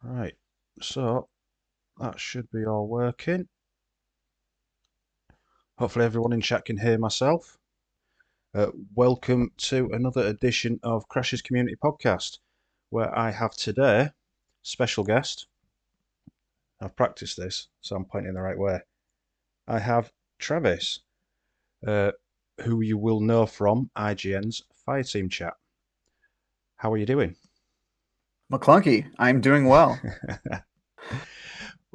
Right, so that should be all working. Hopefully everyone in chat can hear myself. Welcome to another edition of Crash's Community Podcast, where I have today special guest. I've practiced this, so I'm pointing the right way. I have Travis, uh, who you will know from IGN's Fireteam chat. How are you doing? McClunky, I'm doing well.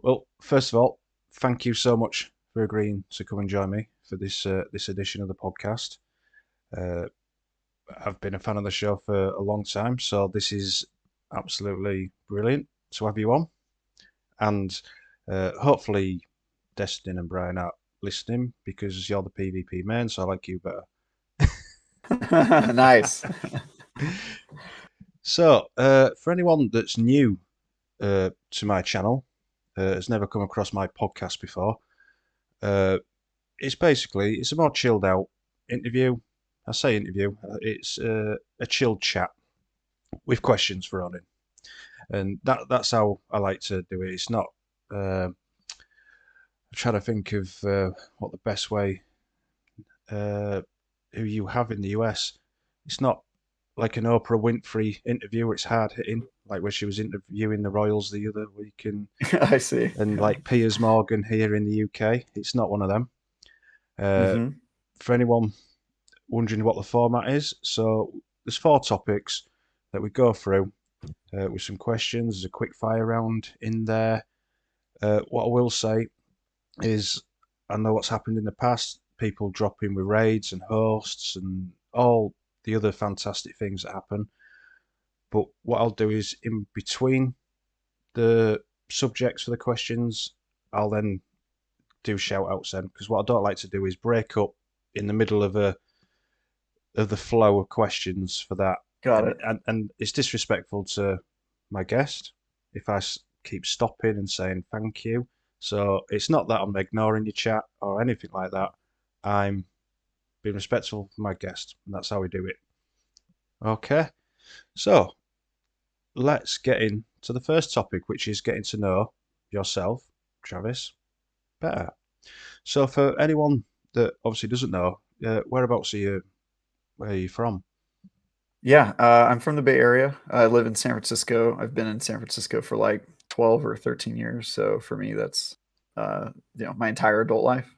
Well, first of all, thank you so much for agreeing to come and join me for this edition of the podcast. Uh, I've been a fan of the show for a long time, so this is absolutely brilliant to have you on. And hopefully, Destin and Brian are listening because you're the PvP main, so I like you better. Nice. So, for anyone that's new to my channel, has never come across my podcast before, uh, it's a more chilled out interview. I say interview, it's a chilled chat with questions thrown in, and that's how I like to do it. It's not. I'm trying to think of what the best way. Uh, who you have in the US? It's not like an Oprah Winfrey interview where it's hard hitting, like where she was interviewing the Royals the other week, I see. and Yeah. like Piers Morgan here in the UK. It's not one of them. Uh, hmm for anyone wondering what the format is, so there's four topics that we go through with some questions. There's a quick fire round in there. What I will say is, I know what's happened in the past. People dropping with raids and hosts and all the other fantastic things that happen. But what I'll do is, in between the subjects for the questions, I'll then do shout outs then. Because what I don't like to do is break up in the middle of the flow of questions for that, Got and it. and it's disrespectful to my guest if I keep stopping and saying thank you. So it's not that I'm ignoring your chat or anything like that. I'm being respectful for my guest, and that's how we do it. Okay, so let's get into the first topic, which is getting to know yourself, Travis, better. So for anyone that obviously doesn't know, whereabouts are you? Where are you from? Yeah, I'm from the Bay Area. I live in San Francisco. I've been in San Francisco for like 12 or 13 years. So for me, that's my entire adult life,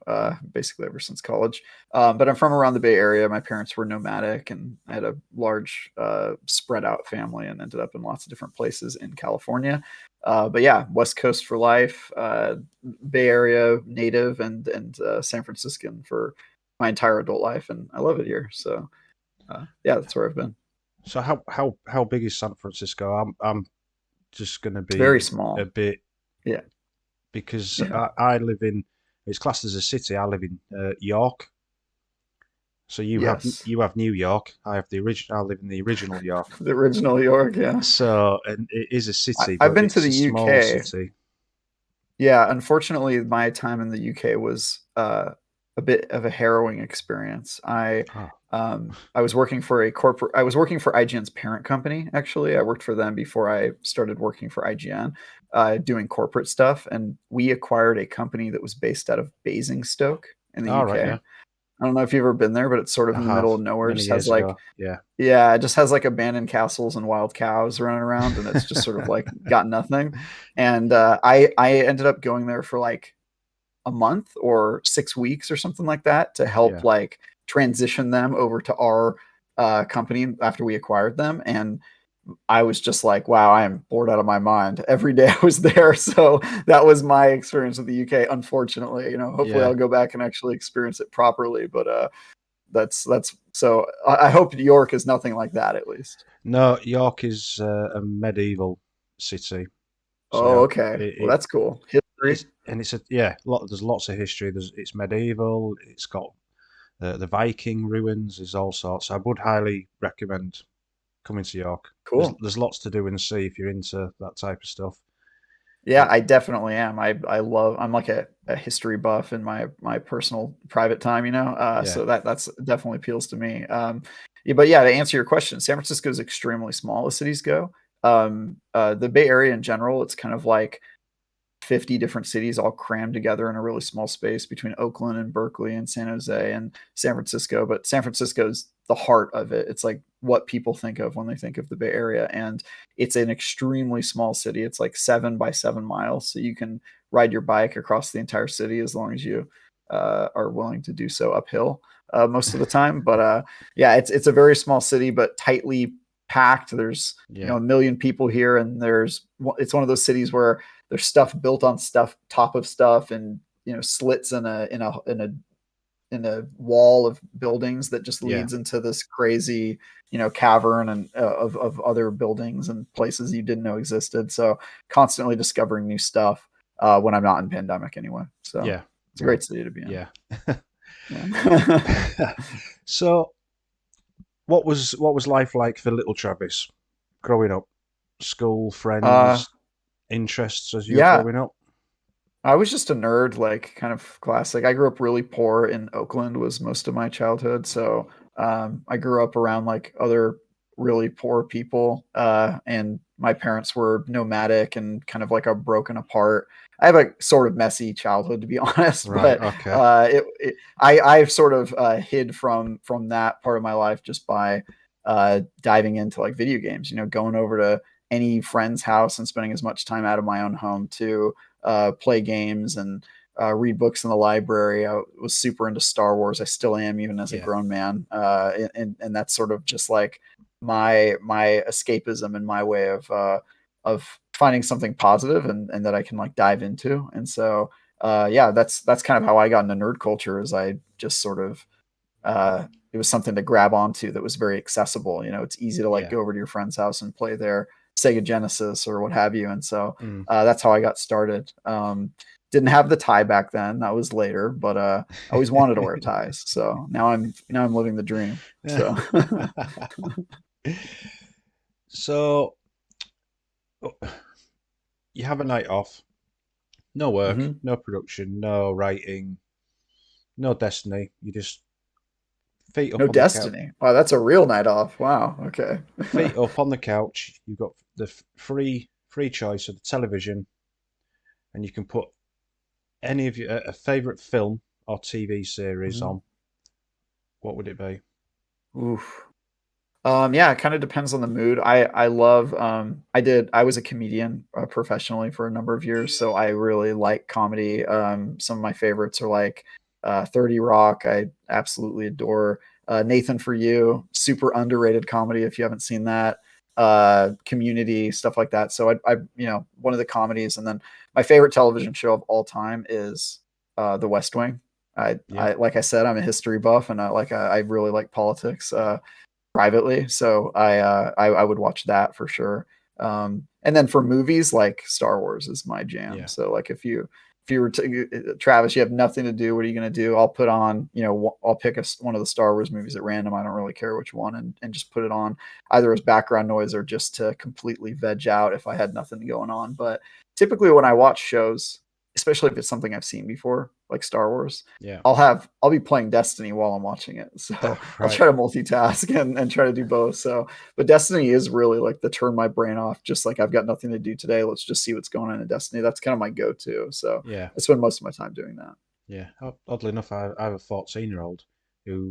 basically ever since college. But I'm from around the Bay Area. My parents were nomadic, and I had a large, spread out family, and ended up in lots of different places in California. But yeah, West Coast for life, Bay Area native, and San Franciscan for my entire adult life, and I love it here. So yeah, that's where I've been. So how big is San Francisco? I'm just going to It's very be a small. bit, Yeah. because Yeah. I live in, it's classed as a city. I live in York. So Yes. you have New York. I have the original. I live in the original York. The original York, yeah. So, and it is a city, I've but been to it's the a small UK. city. Yeah, unfortunately, my time in the UK was a bit of a harrowing experience. Ah, I was working for a corporate. I was working for IGN's parent company. Actually, I worked for them before I started working for IGN, doing corporate stuff. And we acquired a company that was based out of Basingstoke in the all right, UK. yeah, I don't know if you've ever been there, but it's sort of I in the middle have of nowhere. many Just has years like ago. Yeah, Yeah, it just has like abandoned castles and wild cows running around, and it's just sort of like got nothing. And I ended up going there for like a month or 6 weeks or something like that to help yeah. like transition them over to our company after we acquired them. And I was just like, wow, I am bored out of my mind every day I was there. So that was my experience with the UK. Unfortunately, hopefully Yeah. I'll go back and actually experience it properly. But that's so I hope New York is nothing like that at least. No, York is a medieval city. Oh, So okay. it, Well, it that's cool. History. it's a, yeah, there's lots of history. It's medieval. It's got the Viking ruins. There's all sorts. I would highly recommend coming to York. Cool. There's lots to do and see if you're into that type of stuff. Yeah, Uh, I definitely am. I love. I'm like a history buff in my personal private time. yeah, So that's definitely appeals to me. Yeah, but yeah, to answer your question, San Francisco is extremely small as cities go. The Bay Area in general, it's kind of like 50 different cities all crammed together in a really small space between Oakland and Berkeley and San Jose and San Francisco. But San Francisco is the heart of it. It's like what people think of when they think of the Bay Area. And it's an extremely small city. It's like 7 by 7 miles. So you can ride your bike across the entire city as long as you are willing to do so uphill most of the time. But yeah, it's a very small city, but tightly packed. There's Yeah. a million people here, and it's one of those cities where there's stuff built on stuff, top of stuff, and slits in a wall of buildings that just Yeah. leads into this crazy cavern and of other buildings and places you didn't know existed. So constantly discovering new stuff when I'm not in pandemic anyway. So Yeah. it's a great city to be in. Yeah. Yeah. So, what was life like for little Travis growing up? School, uh, friends, interests as you were yeah, growing up? I was just a nerd, like kind of classic. I grew up really poor in Oakland was most of my childhood. So I grew up around like other really poor people. And my parents were nomadic and kind of like a broken apart. I have a sort of messy childhood, to be honest, Right. but Okay. I've sort of hid from that part of my life just by diving into like video games, going over to any friend's house and spending as much time out of my own home to play games and read books in the library. I was super into Star Wars. I still am, even as a Yeah. grown man. And that's sort of just like my escapism and my way of finding something positive and that I can like dive into. And so yeah, that's kind of how I got into nerd culture. Is I just sort of it was something to grab onto that was very accessible. It's easy to like Yeah. go over to your friend's house and play their Sega Genesis or what have you. And so Mm. that's how I got started. Didn't have the tie back then. That was later, but I always wanted to wear ties. So now I'm living the dream. So So, you have a night off, no work, Mhm. no production, no writing, no destiny. You just feet No up on the couch, Destiny. Wow, that's a real night off. Wow. Okay. feet up on the couch. You've got the free choice of the television, and you can put any of your a favorite film or TV series Mhm. on. What would it be? Oof. Yeah, it kind of depends on the mood. I love I was a comedian professionally for a number of years, so I really like comedy. Some of my favorites are like 30 Rock. I absolutely adore Nathan For You, super underrated comedy if you haven't seen that. Community, stuff like that. So I one of the comedies, and then my favorite television show of all time is The West Wing. Yeah. I like I said, I'm a history buff, and I really like politics. Privately. So I would watch that for sure. And then for movies, like Star Wars is my jam. Yeah. So like if you were Travis, you have nothing to do. What are you going to do? I'll put on, I'll pick one of the Star Wars movies at random. I don't really care which one, and just put it on either as background noise or just to completely veg out if I had nothing going on. But typically when I watch shows, especially if it's something I've seen before, like Star Wars, Yeah. I'll be playing Destiny while I'm watching it. So I'll Right. try to multitask and try to do both. So, but Destiny is really like the turn my brain off. Just like I've got nothing to do today. Let's just see what's going on in Destiny. That's kind of my go-to. So Yeah. I spend most of my time doing that. Yeah. Oddly enough, I have a 14-year-old who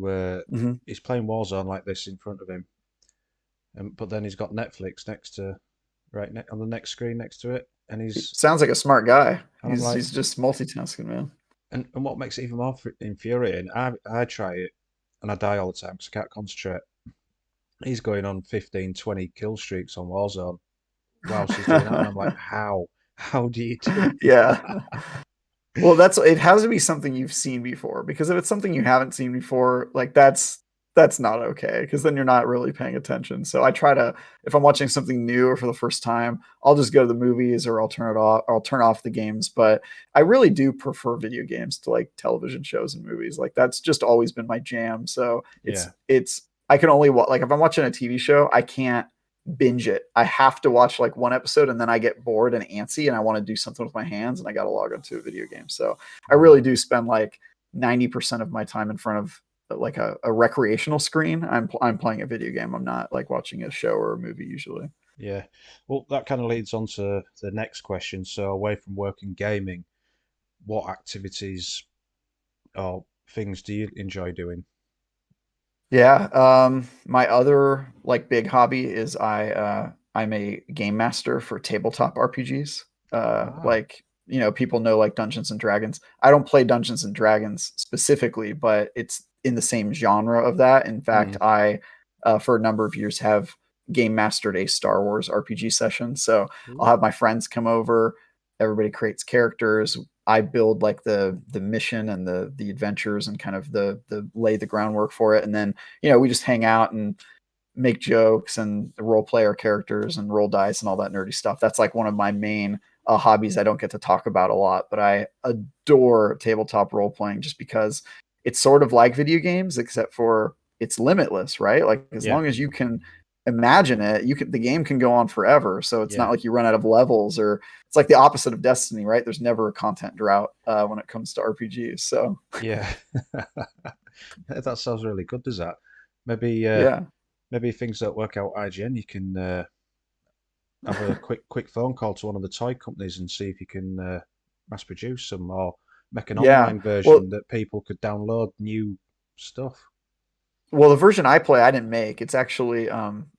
Mm-hmm. is playing Warzone like this in front of him, but then he's got Netflix next to on the next screen next to it, Sounds like a smart guy. and I'm like, He's just multitasking, man. and what makes it even more infuriating, I try it and I die all the time because I can't concentrate. He's going on 15, 20 kill streaks on Warzone whilst he's doing that, and I'm like, how? How do you do Yeah. that? Well, it has to be something you've seen before, because if it's something you haven't seen before, like that's not okay, because then you're not really paying attention. So I try to, if I'm watching something new or for the first time, I'll just go to the movies or I'll turn it off or I'll turn off the games. But I really do prefer video games to like television shows and movies. Like that's just always been my jam. So Yeah, it's I can only like if I'm watching a TV show, I can't binge it. I have to watch like one episode and then I get bored and antsy and I want to do something with my hands and I got to log into a video game. So I mm, really do spend like 90% of my time in front of like a recreational screen. I'm playing a video game. I'm not like watching a show or a movie usually. Yeah. Well, that kind of leads on to the next question. So, away from work and gaming, what activities or things do you enjoy doing? Yeah, my other like big hobby is I'm a game master for tabletop RPGs. Ah. Like, you know, people know like Dungeons and Dragons. I don't play Dungeons and Dragons specifically, but it's in the same genre of that. In fact, Mm. I for a number of years have game mastered a Star Wars RPG session. So I'll Ooh. have my friends come over, everybody creates characters. I build like the mission and the adventures and kind of the lay the groundwork for it, and then we just hang out and make jokes and role play our characters and roll dice and all that nerdy stuff. That's like one of my main hobbies I don't get to talk about a lot, but I adore tabletop role playing just because it's sort of like video games, except for it's limitless, right? Like as Yeah. long as you can imagine it, the game can go on forever. So it's not Yeah. like you run out of levels, or it's like the opposite of Destiny, right? There's never a content drought when it comes to RPGs. So Yeah. That sounds really good, does that? Maybe yeah. maybe things don't work out IGN, you can have a quick phone call to one of the toy companies and see if you can mass produce some or make an Yeah. online Well, version that people could download new stuff. Well, the version I play, I didn't make. It's actually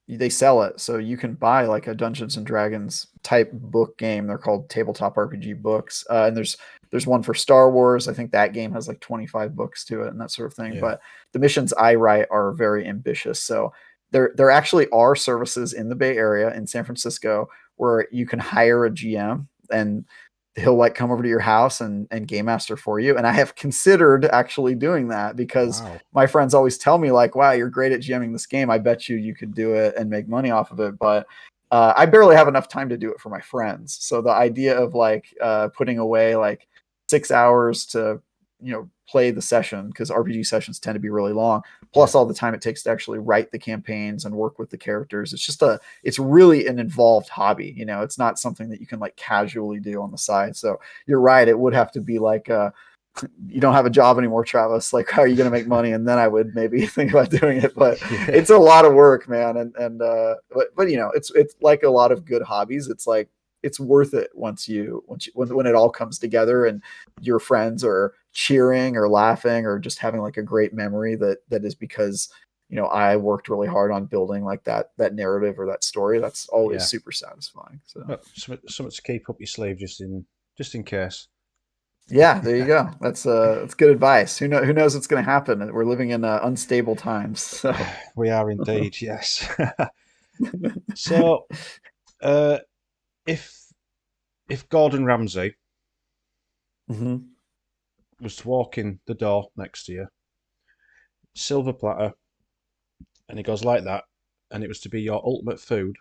they sell it, so you can buy like a Dungeons and Dragons type book game. They're called tabletop RPG books, and there's one for Star Wars. I think that game has like 25 books to it and that sort of thing. Yeah. But the missions I write are very ambitious. So there actually are services in the Bay Area in San Francisco where you can hire a GM and he'll like come over to your house and game master for you. And I have considered actually doing that because Wow. my friends always tell me like, wow, you're great at GMing this game. I bet you could do it and make money off of it. But I barely have enough time to do it for my friends. So the idea of like putting away like 6 hours to, play the session, because RPG sessions tend to be really long, Yeah. plus all the time it takes to actually write the campaigns and work with the characters. It's really an involved hobby. It's not something that you can like casually do on the side. So you're right. It would have to be like, you don't have a job anymore, Travis. Like, how are you going to make money? And then I would maybe think about doing it. But Yeah. it's a lot of work, man. But it's like a lot of good hobbies. It's like it's worth it when it all comes together and your friends are cheering or laughing or just having like a great memory that is because I worked really hard on building like that narrative or that story. That's always Yeah. super satisfying. So Well, something to keep up your sleeve just in case. yeah, there you go. That's good advice. Who knows what's going to happen? We're living in unstable times. So We are indeed, yes. So, uh, if Gordon Ramsay Mhm. was to walk in the door next to you, silver platter, and he goes like that, and it was to be your ultimate food,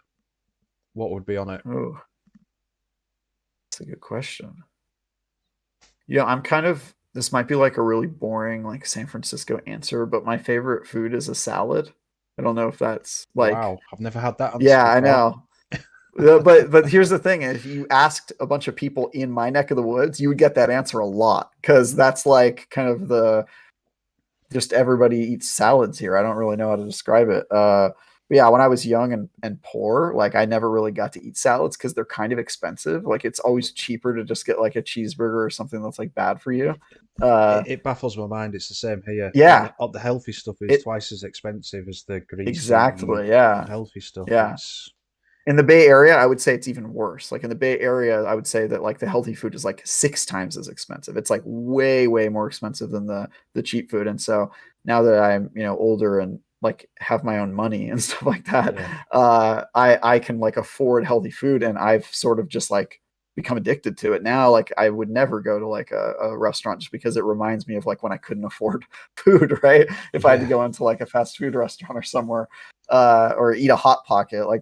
what would be on it? Oh, that's a good question. Yeah, I'm kind of this might be like a really boring like San Francisco answer, but my favorite food is a salad. I don't know if that's like, Wow, I've never had that answer yeah, I before. know. But here's the thing: if you asked a bunch of people in my neck of the woods, you would get that answer a lot because that's like kind of the just everybody eats salads here. I don't really know how to describe it. But yeah, when I was young and poor, like I never really got to eat salads because they're kind of expensive. Like it's always cheaper to just get like a cheeseburger or something that's like bad for you. Uh, It baffles my mind. It's the same here. yeah, All the healthy stuff is it twice as expensive as the greasy, exactly. Yeah, unhealthy stuff. yeah. It's In the Bay Area, I would say it's even worse. Like in the Bay Area, I would say that like the healthy food is like 6 times as expensive. It's like way more expensive than the cheap food. And so now that I'm older and like have my own money and stuff like that, yeah, I can like afford healthy food, and I've sort of just like become addicted to it now. Like I would never go to like a restaurant just because it reminds me of like when I couldn't afford food, right? If I had to yeah, go into like a fast food restaurant or somewhere, or eat a hot pocket, like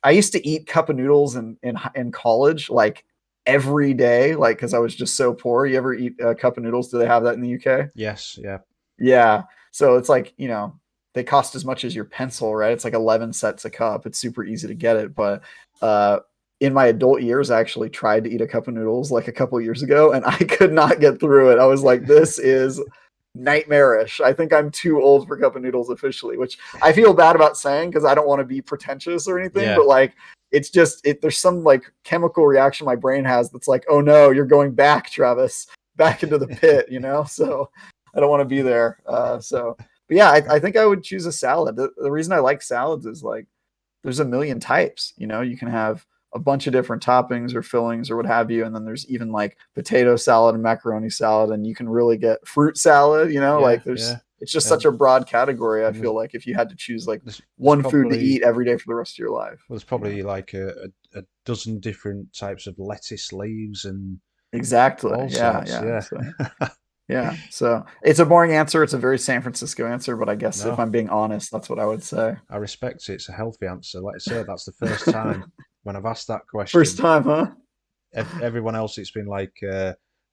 I used to eat cup of noodles in college, like every day, like because I was just so poor. You ever eat a cup of noodles? Do they have that in the UK? yes, yeah, Yeah. So it's like, they cost as much as your pencil, right? It's like 11 cents a cup. It's super easy to get it. But uh, in my adult years, I actually tried to eat a cup of noodles like a couple of years ago, and I could not get through it. I was like, this is nightmarish. I think I'm too old for cup of noodles officially, which I feel bad about saying because I don't want to be pretentious or anything, Yeah. but like it's just there's some like chemical reaction my brain has that's like, oh no, you're going back, Travis, back into the pit, you know? So I don't want to be there. But yeah, I think I would choose a salad. The reason I like salads is like there's a million types. You know, you can have a bunch of different toppings or fillings or what have you, and then there's even like potato salad and macaroni salad, and you can really get fruit salad. You know, Yeah, like there's yeah. it's just such a broad category. I And feel like if you had to choose like there's one food to probably eat every day for the rest of your life, well, there's you know? probably like a dozen different types of lettuce leaves and Exactly. all Yeah, sorts. yeah. Yeah. So yeah, so it's a boring answer. It's a very San Francisco answer, but I guess if No, I'm being honest, that's what I would say. I respect it. It's a healthy answer. Like I say, that's the first time when I've asked that First question. time, huh? Everyone else, it's been like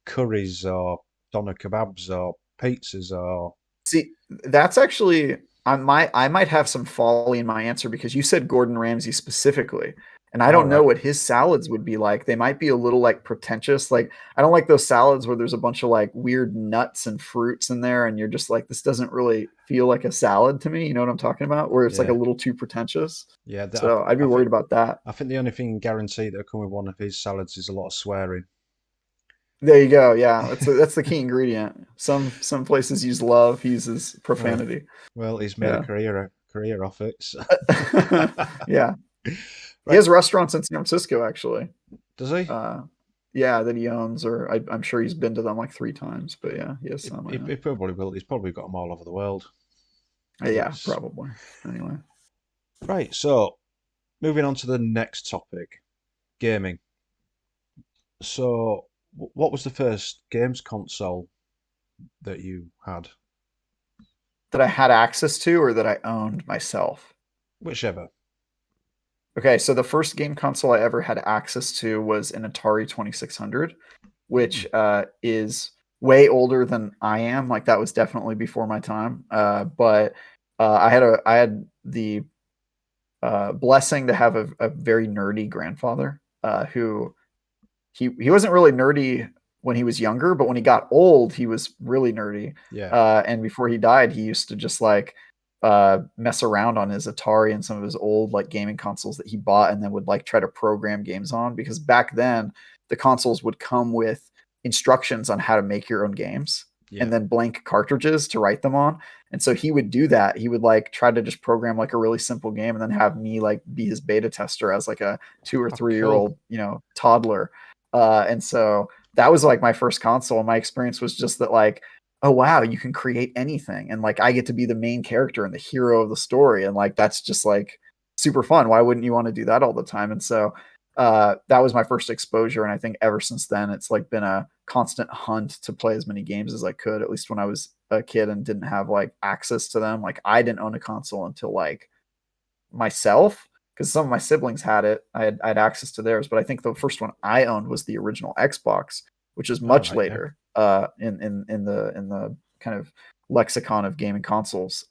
curries or doner kebabs or pizzas or See, that's actually I might have some folly in my answer because you said Gordon Ramsay specifically, and I all don't know right. what his salads would be like. They might be a little like pretentious. Like I don't like those salads where there's a bunch of like weird nuts and fruits in there, and you're just like, this doesn't really feel like a salad to me. You know what I'm talking about? Where it's like a Yeah, little too pretentious. yeah. So I'd be worried about that. I think the only thing guaranteed that'll come with one of his salads is a lot of swearing. There you go. Yeah, that's the key ingredient. Some places use love. He uses Well, profanity. well, he's made a Yeah. career off it. So. Yeah. He Right? has restaurants in San Francisco, actually. Does he? Uh, yeah, that he owns, or I'm sure he's been to them like 3 times. But yeah, he has He, some. I he, know. he probably will. He's probably got them all over the world. Yeah, It's probably. Anyway, right. So moving on to the next topic, gaming. So, what was the first games console that you had? that I had access to or that I owned myself. Whichever. Okay, so the first game console I ever had access to was an Atari 2600, Hmm. which is way older than I am. Like that was definitely before my time. But I had the blessing to have a very nerdy grandfather who he wasn't really nerdy when he was younger, but when he got old, he was really nerdy. Yeah. And before he died, he used to just like mess around on his Atari and some of his old like gaming consoles that he bought, and then would like try to program games on, because back then the consoles would come with instructions on how to make your own games Yeah. and then blank cartridges to write them on. And so he would do that. He would like try to just program like a really simple game and then have me like be his beta tester as like a 2 or 3 year Cool. old, you know, toddler. And so that was like my first console. And my experience was just that like, oh wow, you can create anything. And like I get to be the main character and the hero of the story. And like that's just like super fun. Why wouldn't you want to do that all the time? And so that was my first exposure. And I think ever since then it's like been a constant hunt to play as many games as I could, at least when I was a kid and didn't have like access to them. Like I didn't own a console until like myself, because some of my siblings had it. I had access to theirs, but I think the first one I owned was the original Xbox, which is All much right. Yeah. later in the kind of lexicon of gaming consoles.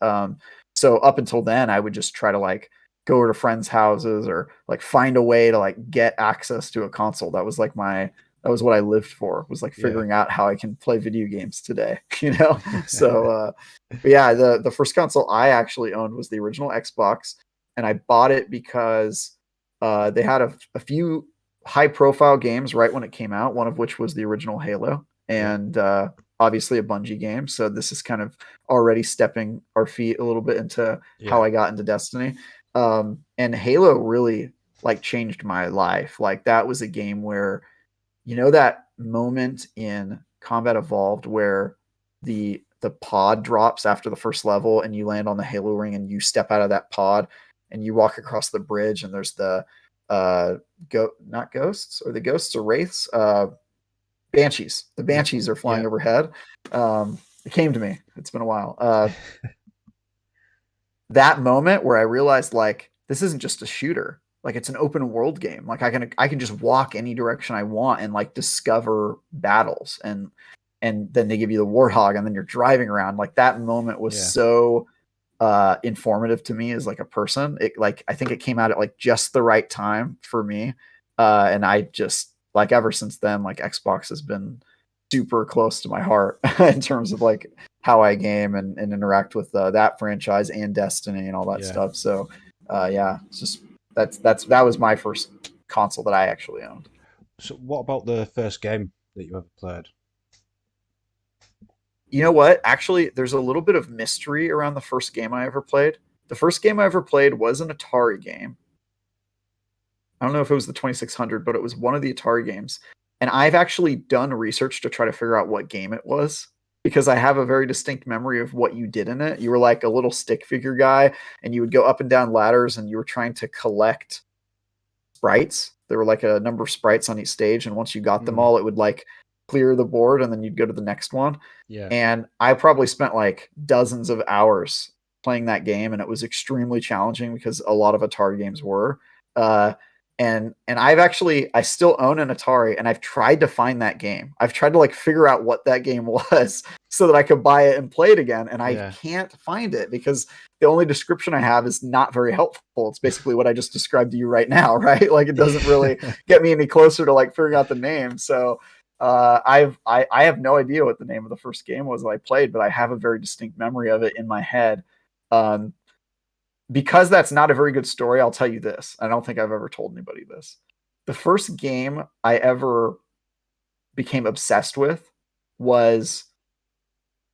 So up until then, I would just try to like go over to friends' houses or like find a way to like get access to a console. That was what I lived for, was like Yeah. figuring out how I can play video games today, you know? So but yeah, the first console I actually owned was the original Xbox, and I bought it because they had a few high profile games right when it came out, one of which was the original Halo, Yeah. and obviously a Bungie game. So this is kind of already stepping our feet a little bit into how Yeah. I got into Destiny. And Halo really like changed my life. Like that was a game where, you know, that moment in Combat Evolved where the pod drops after the first level and you land on the Halo ring and you step out of that pod and you walk across the bridge and there's the not ghosts, or the ghosts or wraiths, banshees. The banshees are Yeah. flying overhead. It came to me. It's been a while. That moment where I realized like this isn't just a shooter. Like it's an open world game. Like I can just walk any direction I want and like discover battles, and then they give you the warthog and then you're driving around. Like that moment was Yeah. so informative to me as like a person. It like I think it came out at like just the right time for me. And I just like ever since then, like Xbox has been super close to my heart in terms of like how I game and interact with that franchise and Destiny and all that Yeah. stuff. So yeah, it's just that was my first console that I actually owned. So, what about the first game that you ever played? You know what? Actually, there's a little bit of mystery around the first game I ever played. The first game I ever played was an Atari game. I don't know if it was the 2600, but it was one of the Atari games. And I've actually done research to try to figure out what game it was because I have a very distinct memory of what you did in it. You were like a little stick figure guy and you would go up and down ladders and you were trying to collect sprites. There were like a number of sprites on each stage. And once you got them Mm, all, it would like clear the board and then you'd go to the next one. yeah. And I probably spent like dozens of hours playing that game, and it was extremely challenging because a lot of Atari games were. Uh, and I still own an Atari, and I've tried to find that game. I've tried to like figure out what that game was so that I could buy it and play it again, and I Yeah. can't find it because the only description I have is not very helpful. It's basically what I just described to you right now, right? Like it doesn't really get me any closer to like figuring out the name. So I have no idea what the name of the first game was that I played, but I have a very distinct memory of it in my head. Um, because that's not a very good story, I'll tell you this. I don't think I've ever told anybody this. The first game I ever became obsessed with was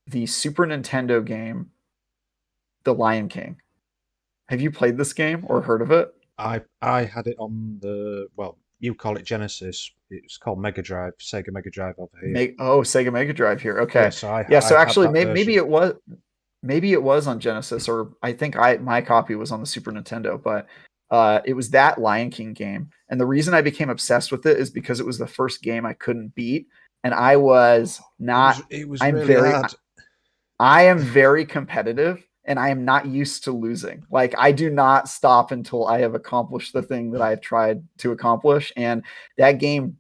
the Super Nintendo game, The Lion King. Have you played this game or heard of it? I had it on the, well, you call it Genesis. It's called Mega Drive, Sega Mega Drive over here. Sega Mega Drive here. Yeah, Okay. so Yeah, I so had actually that maybe version. it was on Genesis, or I think my copy was on the Super Nintendo, but it was that Lion King game. And the reason I became obsessed with it is because it was the first game I couldn't beat, and I was not. It was I'm really very hard. I am very competitive, and I am not used to losing. Like I do not stop until I have accomplished the thing that I have tried to accomplish, and that game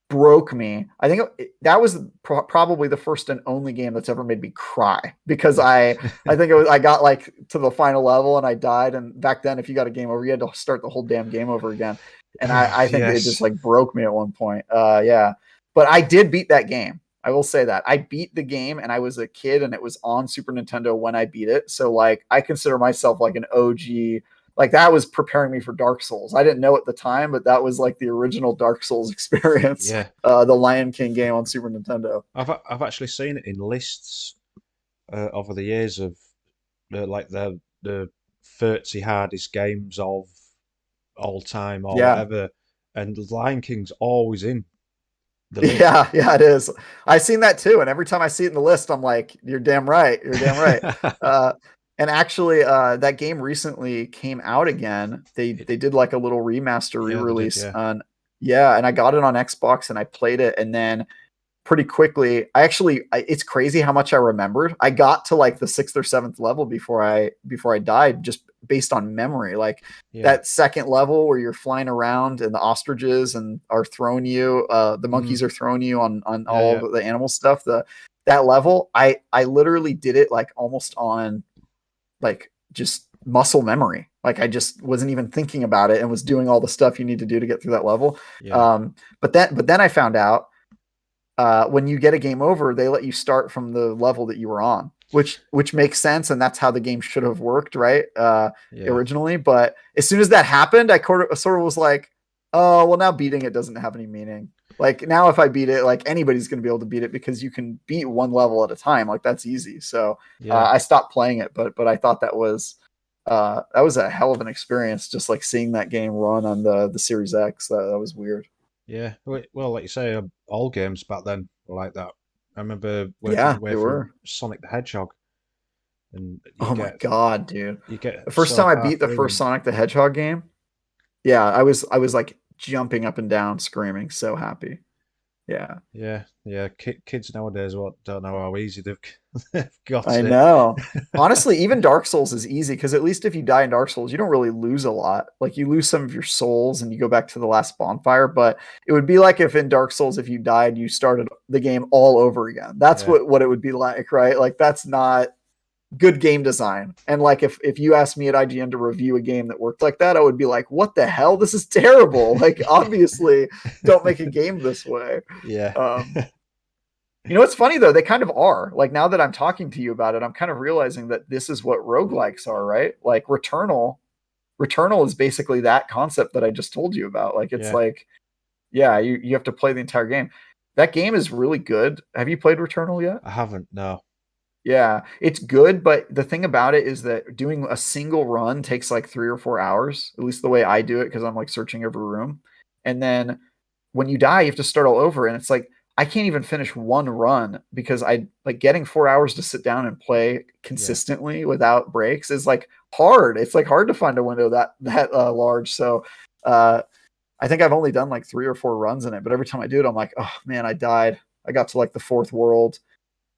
broke me. I think that was probably the first and only game that's ever made me cry because I think I got like to the final level and I died. And back then, if you got a game over, you had to start the whole damn game over again. And I think it just Yes. like broke me at one point. Yeah, but I did beat that game. I will say that I beat the game, and I was a kid, and it was on Super Nintendo when I beat it. So like, I consider myself like an OG. Like that was preparing me for Dark Souls. I didn't know at the time, but that was like the original Dark Souls experience. Yeah. The Lion King game on Super Nintendo. I've actually seen it in lists over the years of like the 30 hardest games of all time or Yeah, whatever, and Lion King's always in the list. yeah, yeah. It is. I've seen that too, and every time I see it in the list, I'm like, "You're damn right. You're damn right." Uh, and actually, that game recently came out again. It, They did like a little remaster yeah, they did. re-release Yeah. on. Yeah, and I got it on Xbox and I played it, and then pretty quickly. It's crazy how much I remembered. I got to like the sixth or seventh level before I died, just based on memory. Like Yeah. that second level where you're flying around and the ostriches and are throwing you, the Mm, monkeys are throwing you on yeah. all Yeah. the animal stuff. That level, I literally did it like almost on like just muscle memory. Like I just wasn't even thinking about it and was doing all the stuff you need to do to get through that level. Yeah. But then I found out when you get a game over, they let you start from the level that you were on, which makes sense, and that's how the game should have worked, right? Yeah. Originally, but as soon as that happened, I sort of was like, oh, well, now beating it doesn't have any meaning. Like now, if I beat it, like anybody's going to be able to beat it because you can beat one level at a time. Like that's easy. So Yeah. I stopped playing it, but I thought that was a hell of an experience, just like seeing that game run on the Series X. That was weird. Yeah. Well, like you say, all games back then were like that. I remember working Yeah, my way they through were. Sonic the Hedgehog, and Oh my god, dude. you get The first so time I beat the halfway first and Sonic the Hedgehog game, yeah, I was like jumping up and down, screaming, so happy. Yeah. yeah, yeah. Kids nowadays don't know how easy they've got I it. know. Honestly, even Dark Souls is easy because at least if you die in Dark Souls, you don't really lose a lot. Like you lose some of your souls and you go back to the last bonfire, but it would be like if in Dark Souls, if you died, you started the game all over again. That's Yeah, what it would be like, right? Like that's not good game design. And like if you asked me at IGN to review a game that worked like that, I would be like, what the hell? This is terrible. Like obviously don't make a game this way. yeah, Um You know what's funny though? They kind of are. Like now that I'm talking to you about it, I'm kind of realizing that this is what roguelikes are, right? Like Returnal is basically that concept that I just told you about. Like it's Yeah, like, yeah, you have to play the entire game. That game is really good. Have you played Returnal yet? I haven't. No. Yeah, it's good, but the thing about it is that doing a single run takes like 3 or 4 hours, at least the way I do it, because I'm like searching every room. And then when you die, you have to start all over. And it's like, I can't even finish one run because I like getting 4 hours to sit down and play Yeah, consistently without breaks is like hard. It's like hard to find a window that large. So uh, I think I've only done like 3 or 4 runs in it, but every time I do it, I'm like, oh man, I died. I got to like the fourth world.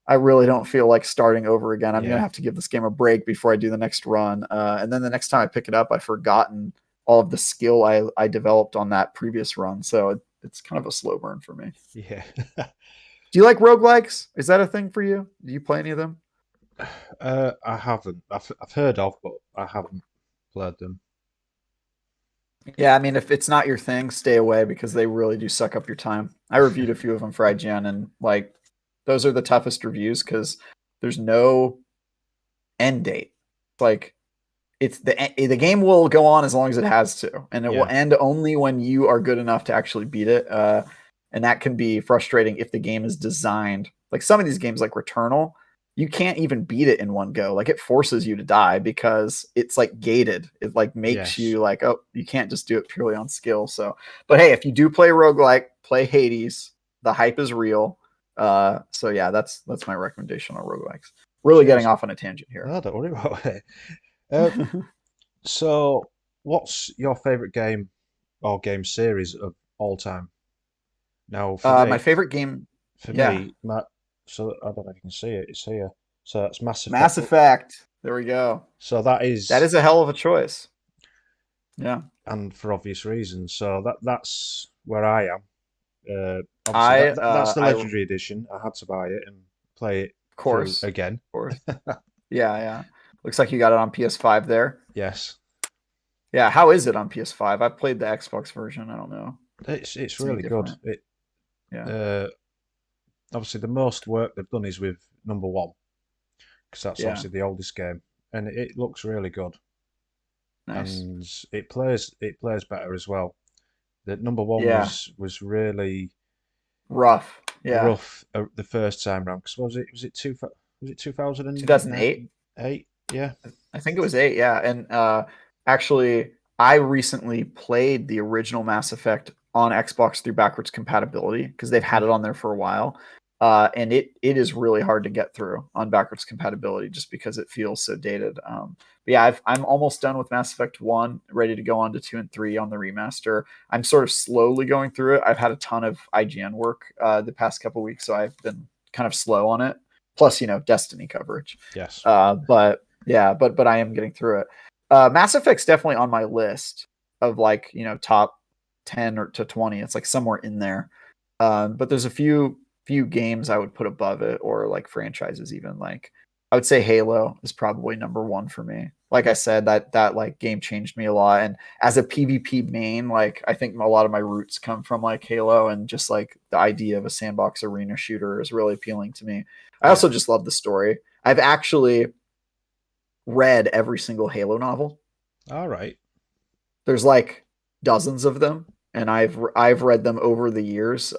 I really don't feel like starting over again. I'm gonna yeah, have to give this game a break before I do the next run. And then the next time I pick it up, I've forgotten all of the skill I developed on that previous run. So it's kind of a slow burn for me. yeah. Do you like roguelikes? Is that a thing for you? Do you play any of them? I haven't. I've heard of, but I haven't played them. Yeah, I mean, if it's not your thing, stay away because they really do suck up your time. I reviewed a few of them for IGN, and like those are the toughest reviews because there's no end date. It's like it's the game will go on as long as it has to, and it will Yeah, end only when you are good enough to actually beat it. And that can be frustrating if the game is designed like some of these games, like Returnal. You can't even beat it in one go. Like it forces you to die because it's like gated. It like makes yes, you like, oh, you can't just do it purely on skill. So, but hey, if you do play roguelike, play Hades. The hype is real. So yeah, that's my recommendation on roguelikes. Really getting cheers. off on a tangent here. No, don't worry about it. Uh, so, what's your favorite game or game series of all time? Now, My favorite game, for yeah, me, so I don't know if you can see it. It's here. So that's Mass Effect. Mass Effect. There we go. So that That is, is a hell of a choice. Yeah. and for obvious reasons. So that's where I am. Obviously, I that's the of Legendary Edition. I had to buy it and play it through course, again. of course. Yeah, yeah. Looks like you got it on PS5 there. Yes, Yeah, how is it on PS5? I played the Xbox version. I don't know. it's It's any really good. different. It Yeah. uh, obviously the most work they've done is with number one because that's Yeah. obviously the oldest game, and it looks really good, Nice. and it plays better as well. The number one Yeah. was really Rough. Yeah. rough the first time round. Because was it 2008. 2008? Yeah, I think it was 8, yeah. And actually I recently played the original Mass Effect on Xbox through backwards compatibility because they've had hmm it on there for a while. And it is really hard to get through on backwards compatibility just because it feels so dated. But yeah, I'm almost done with Mass Effect 1, ready to go on to 2 and 3 on the remaster. I'm sort of slowly going through it. I've had a ton of IGN work the past couple weeks, so I've been kind of slow on it. Plus, Destiny coverage. yes, But yeah, but I am getting through it. Mass Effect's definitely on my list of like top 10 or to 20. It's like somewhere in there. But there's a few games I would put above it, or like franchises even. Like I would say Halo is probably number one for me. Like I said, that like game changed me a lot. And as a PvP main, like I think a lot of my roots come from like Halo, and just like the idea of a sandbox arena shooter is really appealing to me. I yeah. also just love the story. I've actually read every single Halo novel. All right, There's like dozens of them, and I've read them over the years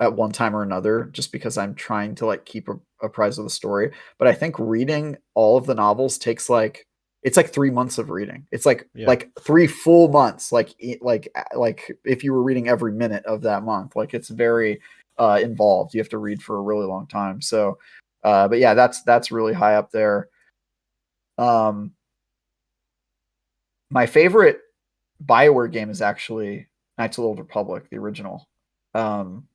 at one time or another, just because I'm trying to like keep apprised of the story. But I think reading all of the novels takes like it's like 3 months of reading. It's like yeah, like 3 full months, like if you were reading every minute of that month. Like it's very involved. You have to read for a really long time. So, but yeah, that's really high up there. Um, my favorite Bioware game is actually Knights of the Old Republic, the original. Um,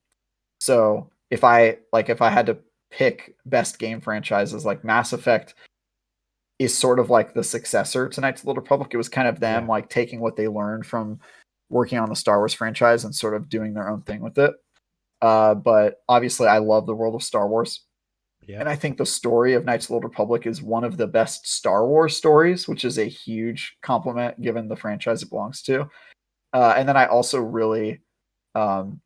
so if I had to pick best game franchises, like Mass Effect is sort of like the successor to Knights of the Old Republic. It was kind of them yeah, like taking what they learned from working on the Star Wars franchise and sort of doing their own thing with it. But obviously, I love the world of Star Wars. yeah, And I think the story of Knights of the Old Republic is one of the best Star Wars stories, which is a huge compliment given the franchise it belongs to. And then I also really, um,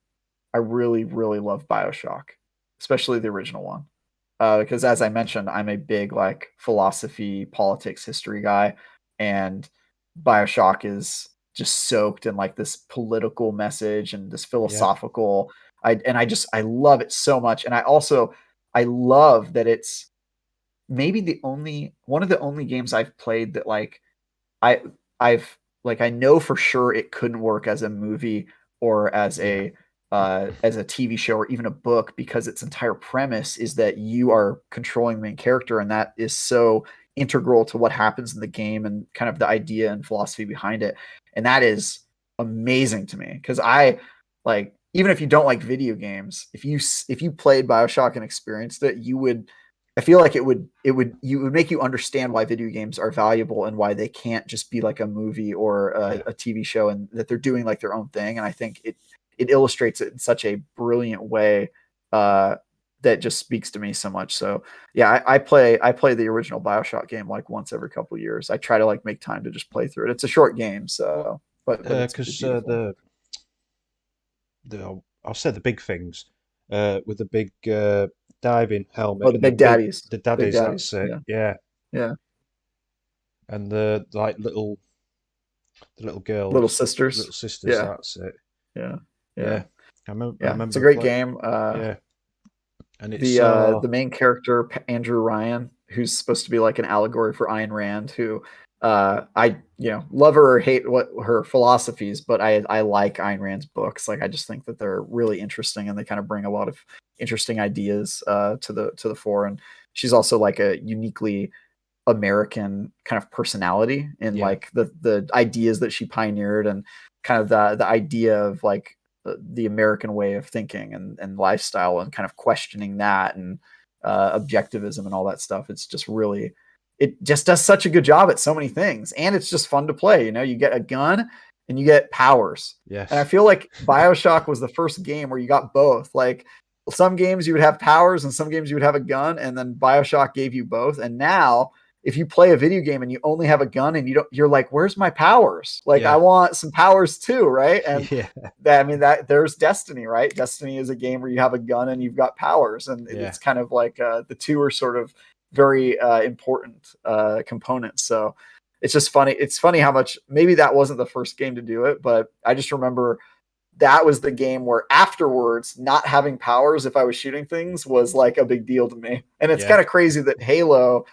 I really, really love Bioshock. especially the original one. Because as I mentioned, I'm a big like philosophy, politics, history guy, and BioShock is just soaked in like this political message and this Yeah. philosophical. I love it so much, and I love that it's maybe the only one of the only games I've played that like I I've like I know for sure it couldn't work as a movie or Yeah. as a TV show or even a book because its entire premise is that you are controlling the main character, and that is so integral to what happens in the game and kind of the idea and philosophy behind it. And that is amazing to me because I like even if you don't like video games, if you played BioShock and experienced it, you would I feel like it would make you understand why video games are valuable and why they can't just be like a movie or Yeah. a TV show, and that they're doing like their own thing. And I think it illustrates it in such a brilliant way uh, that just speaks to me so much. So yeah, I play the original BioShock game like once every couple of years. I try to like make time to just play through it. It's a short game, What? so but it's Because beautiful. the I'll say the big things, with the big diving Oh, helmet the and the Big big Daddies, the Big daddies. That's Daddies. it. Yeah, Yeah, yeah. and like the little Little girls, Sisters. little sisters. Yeah, That's it. yeah, yeah. Yeah, I remember. I Yeah, it's a remember great play. game. Yeah, and it's so The main character Andrew Ryan, who's supposed to be like an allegory for Ayn Rand, who I love her or hate what her philosophies, but I like Ayn Rand's books. Like I just think that they're really interesting and they kind of bring a lot of interesting ideas to the fore. And she's also like a uniquely American kind of personality in yeah, like the ideas that she pioneered and kind of the idea of like the American way of thinking and lifestyle and kind of questioning that and objectivism and all that stuff. It's just really it just does such a good job at so many things, and it's just fun to play. You know, you get a gun and you get powers, and I yes, feel like BioShock was the first game where you got both. Like some games you would have powers and some games you would have a gun, and then BioShock gave you both. And now if you play a video game and you only have a gun and you're like, where's my powers? Like I yeah, want some powers too, right? And yeah, that, I mean, that there's Destiny, right? Destiny is a game where you have a gun and you've got powers, and yeah, it's kind of like the two are sort of very important components. So it's just funny. It's funny how much maybe that wasn't the first game to do it, but I just remember that was the game where afterwards not having powers if I was shooting things was like a big deal to me. And it's yeah, kind of crazy that Halo,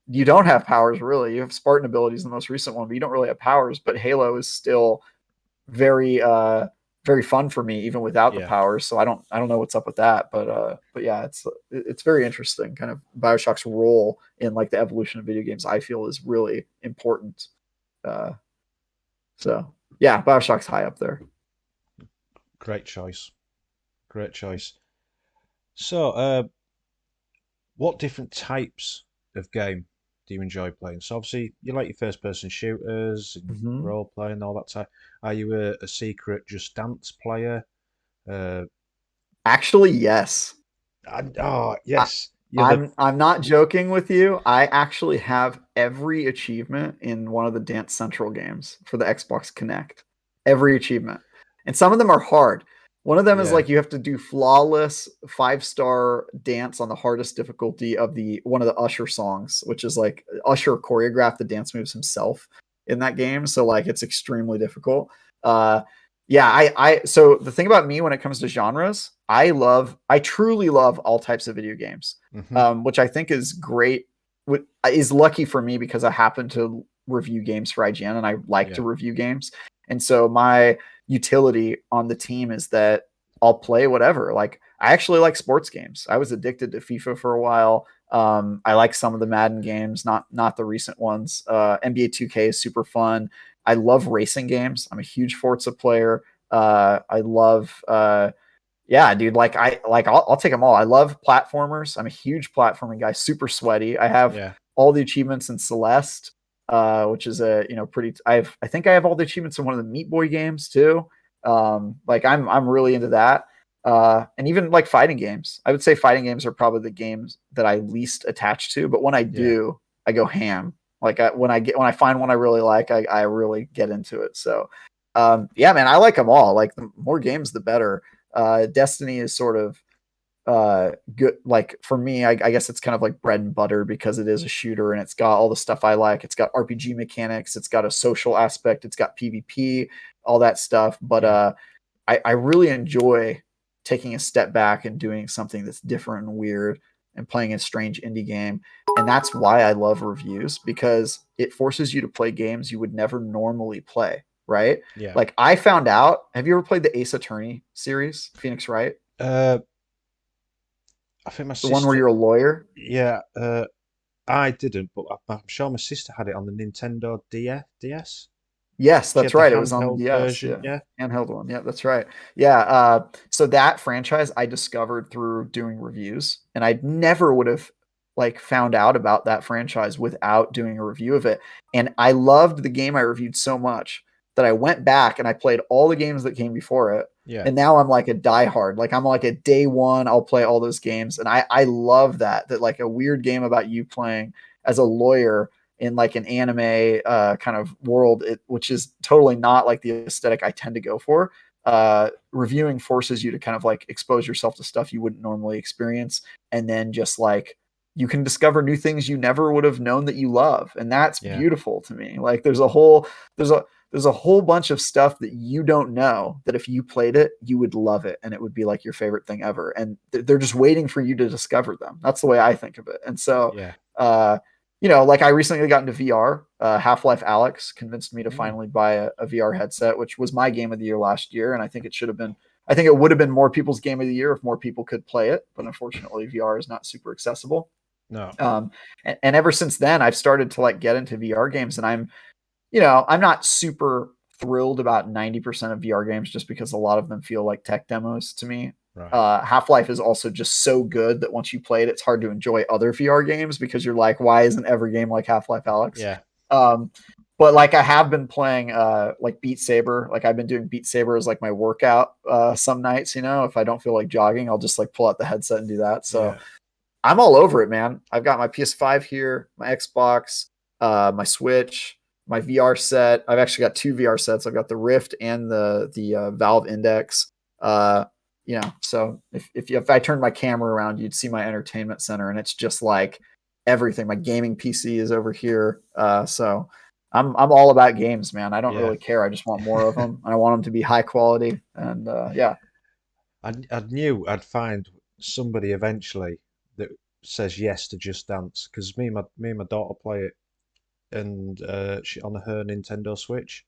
you don't have powers really. You have Spartan abilities in the most recent one, but you don't really have powers. But Halo is still very very fun for me even without the yeah, powers. So I don't know what's up with that, but yeah, it's very interesting. Kind of BioShock's role in like the evolution of video games, I feel, is really important. Uh, so yeah, BioShock's high up there. great choice, great choice. So, what different types of game do you enjoy playing? So obviously you like your first person shooters and Mm-hmm. role playing all that type. Are you a secret Just Dance player? Uh, Actually, yes. oh I, yes, you're the I'm not joking with you. I actually have every achievement in one of the Dance Central games for the Xbox Connect. Every achievement. And some of them are hard. One of them is yeah, like you have to do flawless 5-star dance on the hardest difficulty of the one of the Usher songs, which is like Usher choreographed the dance moves himself in that game. So like it's extremely difficult. Uh yeah, I so the thing about me when it comes to genres, I truly love all types of video games, hmm, which I think is great. Is lucky for me because I happen to review games for IGN and I like to yeah, review games, and so my utility on the team is that I'll play whatever. Like I actually like sports games. I was addicted to FIFA for a while. I like some of the Madden games, not the recent ones. NBA 2K is super fun. I love racing games. I'm a huge Forza player. I love yeah, dude. I'll take them all. I love platformers. I'm a huge platforming guy. Super sweaty. I have yeah, all the achievements in Celeste, which is a pretty. I think I have all the achievements in one of the Meat Boy games too. Like I'm really into that. And even like fighting games. I would say fighting games are probably the games that I least attached to. But when I yeah, do, I go ham. Like when I find one I really like, I really get into it. So yeah, man, I like them all. Like the more games, the better. Destiny is sort of good. Like for me, I guess it's kind of like bread and butter because it is a shooter and it's got all the stuff I like. It's got RPG mechanics, it's got a social aspect, it's got PvP, all that stuff. But Yeah. I really enjoy taking a step back and doing something that's different and weird and playing a strange indie game. And that's why I love reviews, because it forces you to play games you would never normally play, right? Yeah. Like I found out, have you ever played the Ace Attorney series, Phoenix Wright? Uh, I think my The one where sister. you're a lawyer? Yeah. I didn't, but I'm sure my sister had it on the Nintendo DS. Yes, She that's had the right. It was on the handheld DS. version. Yeah. Yeah. Handheld one. Yeah, that's right. Yeah. So that franchise I discovered through doing reviews, and I never would have like found out about that franchise without doing a review of it. And I loved the game I reviewed so much that I went back and I played all the games that came before it. Yeah. And now I'm like a diehard. Like I'm like a day one, I'll play all those games. And I love that like a weird game about you playing as a lawyer in like an anime kind of world, which is totally not like the aesthetic I tend to go for. Reviewing forces you to kind of like expose yourself to stuff you wouldn't normally experience, and then just like you can discover new things you never would have known that you love, and that's Yeah. beautiful to me. Like there's a there's a whole bunch of stuff that you don't know that if you played it, you would love it and it would be like your favorite thing ever. And they're just waiting for you to discover them. That's the way I think of it. And so, Yeah. uh, like I recently got into VR. Half-Life Alex convinced me to Mm. finally buy a VR headset, which was my game of the year last year. And I think it should have been, I think it would have been more people's game of the year if more people could play it. But unfortunately, VR is not super accessible. No. And ever since then, I've started to like get into VR games, and I'm not super thrilled about 90% of VR games just because a lot of them feel like tech demos to me. Right. Half-Life is also just so good that once you play it, it's hard to enjoy other VR games because you're like, why isn't every game like Half-Life Alex? Yeah. Um, but like I have been playing like Beat Saber. Like I've been doing Beat Saber as like my workout some nights, if I don't feel like jogging, I'll just like pull out the headset and do that. So Yeah. I'm all over it, man. I've got my PS5 here, my Xbox, my Switch, my VR set. I've actually got two VR sets. I've got the Rift and the Valve Index. So if I turned my camera around, you'd see my entertainment center, and it's just like everything. My gaming PC is over here. So I'm all about games, man. I don't Yeah. really care. I just want more of them. I want them to be high quality, and yeah. I knew I'd find somebody eventually that says yes to Just Dance, because me and my daughter play it, and she on her Nintendo Switch.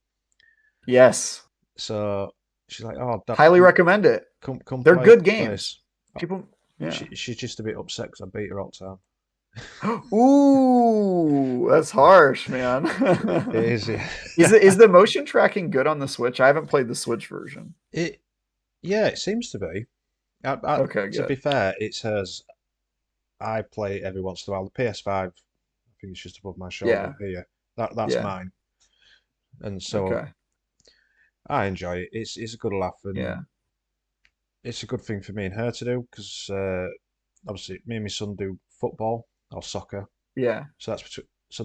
Yes, So she's like, "Oh, Dad, highly recommend it. come They're play good play games. this." People, yeah. She's just a bit upset because I beat her all the time. Ooh, that's harsh, man. It is, yeah. Is the motion tracking good on the Switch? I haven't played the Switch version. It Yeah, it seems to be. Okay, To be good. fair, it says I play it every once in a while. The PS5, I think it's just above my shoulder Yeah, here. That's yeah, mine, and so okay, I enjoy it. It's a good laugh, and yeah, it's a good thing for me and her to do because obviously me and my son do football or soccer, yeah. so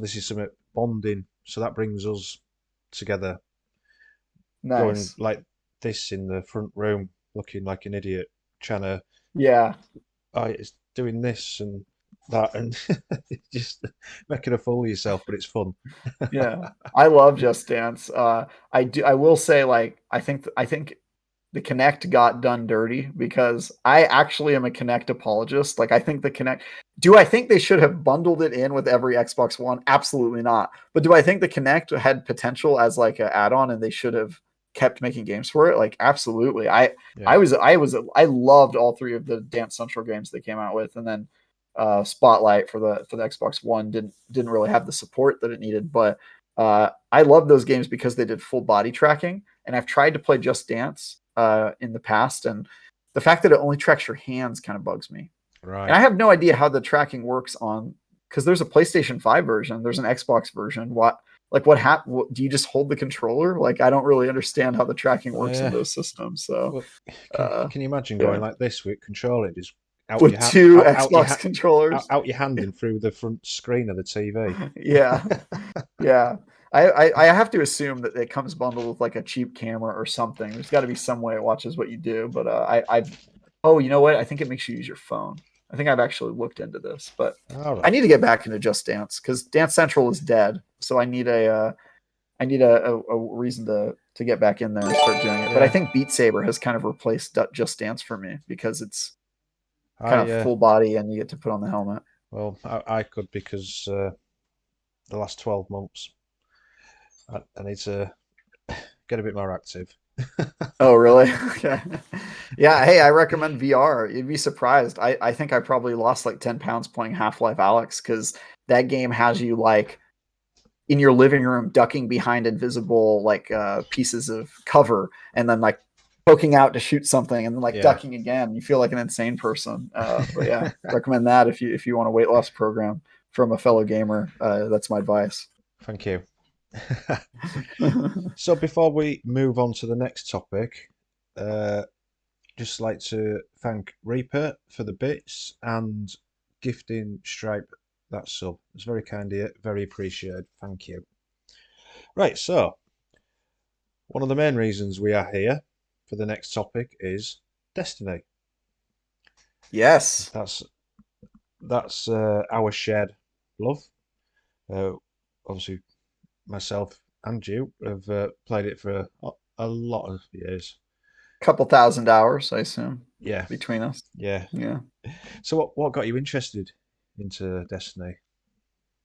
this is some bonding. So that brings us together, going Nice. like this in the front room, looking like an idiot, trying to Yeah, it's doing this and that, and just making a fool of yourself, but it's fun. yeah. I love Just Dance. I do. I will say, like, I think the Connect got done dirty because I actually am a Connect apologist. Like I think the Connect, do I think they should have bundled it in with every Xbox One? Absolutely not. But do I think the Connect had potential as like an add-on and they should have kept making games for it? Like absolutely. Yeah, I loved all three of the Dance Central games they came out with, and then Spotlight for the Xbox One didn't really have the support that it needed, but I love those games because they did full body tracking, and I've tried to play Just Dance in the past, and the fact that it only tracks your hands kind of bugs me. And right. I have no idea how the tracking works on, because there's a PlayStation 5 version, there's an Xbox version. Do you just hold the controller? Like I don't really understand how the tracking works in Yeah. those systems. So Well, uh, can you imagine going yeah, like this with controlling just out with your hand, two Xbox controllers. out your hand and through the front screen of the TV? Yeah, yeah. I have to assume that it comes bundled with like a cheap camera or something. There's got to be some way it watches what you do. But Oh, you know what? I think it makes you use your phone. I think I've actually looked into this, but All I right. need to get back into Just Dance because Dance Central is dead. So I need a reason to get back in there and start doing it. But I Yeah. think Beat Saber has kind of replaced Just Dance for me because it's kind of I full body and you get to put on the helmet. well, I could because the last 12 months I need to get a bit more active. Oh, really? Okay. Yeah. Hey, I recommend VR. You'd be surprised. I think I probably lost like 10 pounds playing Half-Life Alex because that game has you like in your living room ducking behind invisible like pieces of cover and then like poking out to shoot something and then like Yeah. ducking again. You feel like an insane person. But yeah, recommend that if you want a weight loss program from a fellow gamer. That's my advice. Thank you. So before we move on to the next topic, uh, just like to thank Reaper for the bits and gifting Stripe that sub. It's very kind of you, very appreciated. Thank you. Right, so one of the main reasons we are here for the next topic is Destiny. Yes. That's our shared love. Uh, Obviously, myself and you have played it for a lot of years. Couple thousand hours, I assume, Yeah, between us. yeah. Yeah. So what got you interested into Destiny?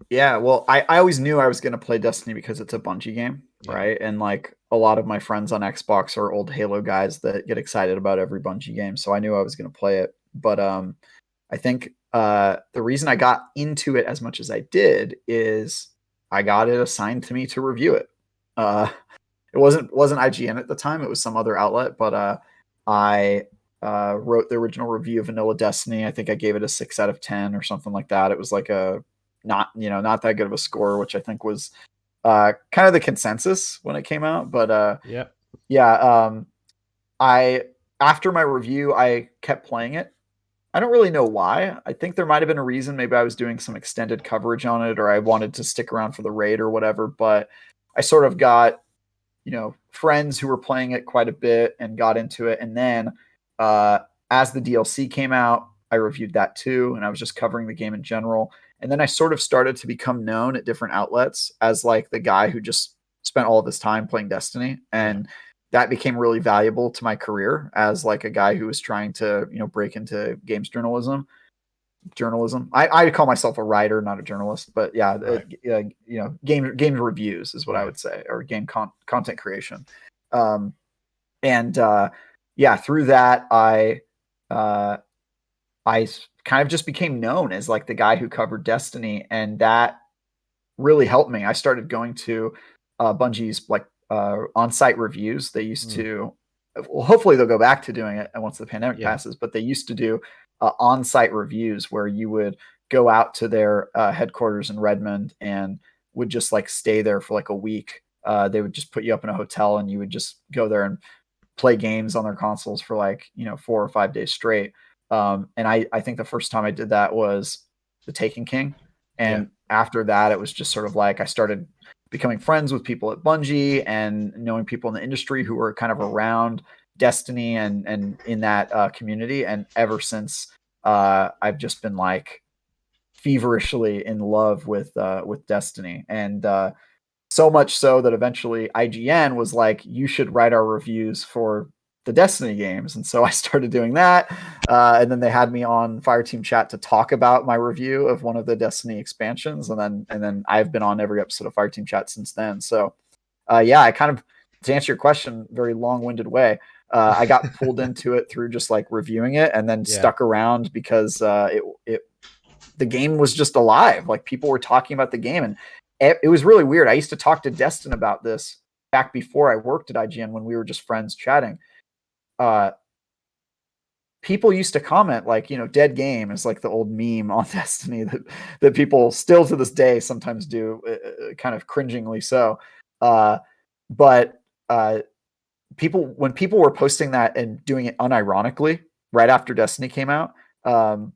Yeah, well, I always knew I was going to play Destiny because it's a Bungie game, Yeah, right? And like a lot of my friends on Xbox are old Halo guys that get excited about every Bungie game, so I knew I was going to play it. But I think the reason I got into it as much as I did is I got it assigned to me to review it. Uh, it wasn't IGN at the time; it was some other outlet. But I wrote the original review of Vanilla Destiny. I think I gave it a 6 out of 10 or something like that. It was like a not that good of a score, which I think was kind of the consensus when it came out. But yeah, yeah, I after my review, I kept playing it. I don't really know why. I think there might have been a reason. Maybe I was doing some extended coverage on it, or I wanted to stick around for the raid or whatever. But I sort of got friends who were playing it quite a bit and got into it. And then as the DLC came out, I reviewed that too, and I was just covering the game in general. And then I sort of started to become known at different outlets as like the guy who just spent all of his time playing Destiny, yeah. and that became really valuable to my career as like a guy who was trying to break into games journalism. I call myself a writer, not a journalist, but yeah, Right. game reviews is what I Yeah, would say, or game content creation. Um, and yeah, through that, uh, I kind of just became known as like the guy who covered Destiny, and that really helped me. I started going to Bungie's like on-site reviews. They used mm, to, well, hopefully they'll go back to doing it once the pandemic yeah, passes. But they used to do on-site reviews where you would go out to their headquarters in Redmond and would just like stay there for like a week. They would just put you up in a hotel and you would just go there and play games on their consoles for like 4 or 5 days straight. And I think the first time I did that was the Taken King, yeah, and after that it was just sort of like I started becoming friends with people at Bungie and knowing people in the industry who were kind of around Destiny and in that community. And ever since, I've just been like feverishly in love with Destiny, and so much so that eventually IGN was like, you should write our reviews for the Destiny games. And so I started doing that. And then they had me on Fireteam Chat to talk about my review of one of the Destiny expansions. And then I've been on every episode of Fireteam Chat since then. So yeah, I kind of, to answer your question, very long-winded way, I got pulled into it through just like reviewing it, and then yeah, stuck around because it the game was just alive. Like people were talking about the game, and it was really weird. I used to talk to Destin about this back before I worked at IGN when we were just friends chatting. Uh, People used to comment like, dead game is like the old meme on Destiny that people still to this day sometimes do, kind of cringingly so. Uh, but when people were posting that and doing it unironically right after Destiny came out, um,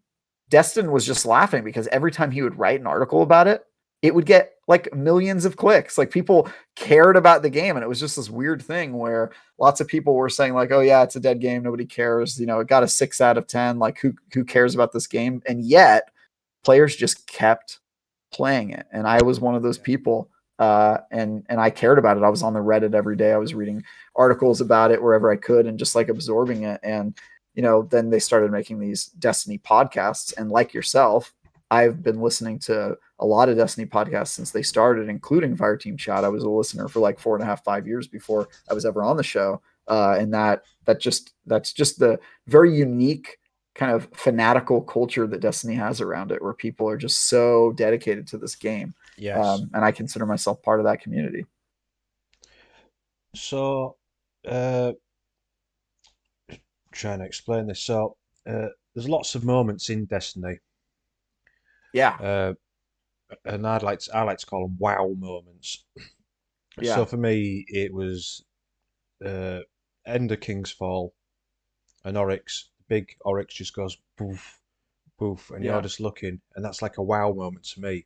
Destin was just laughing because every time he would write an article about it, it would get like millions of clicks. Like people cared about the game, and it was just this weird thing where lots of people were saying like, "Oh yeah, it's a dead game. Nobody cares." You know, it got a 6 out of 10. Like who cares about this game? And yet players just kept playing it, and I was one of those people. And I cared about it. I was on the Reddit every day. I was reading articles about it wherever I could, and just like absorbing it. And then they started making these Destiny podcasts, and like yourself, I've been listening to a lot of Destiny podcasts since they started, including Fireteam Chat. I was a listener for like 4.5, 5 years before I was ever on the show, and that's just the very unique kind of fanatical culture that Destiny has around it, where people are just so dedicated to this game. Yes. And I consider myself part of that community. So, uh, trying to explain this. So, there's lots of moments in Destiny, Yeah, uh, and I like to call them wow moments. So yeah, for me, it was uh, end of King's Fall, and Oryx, big Oryx just goes poof, poof, and you're yeah, just looking, and that's like a wow moment to me.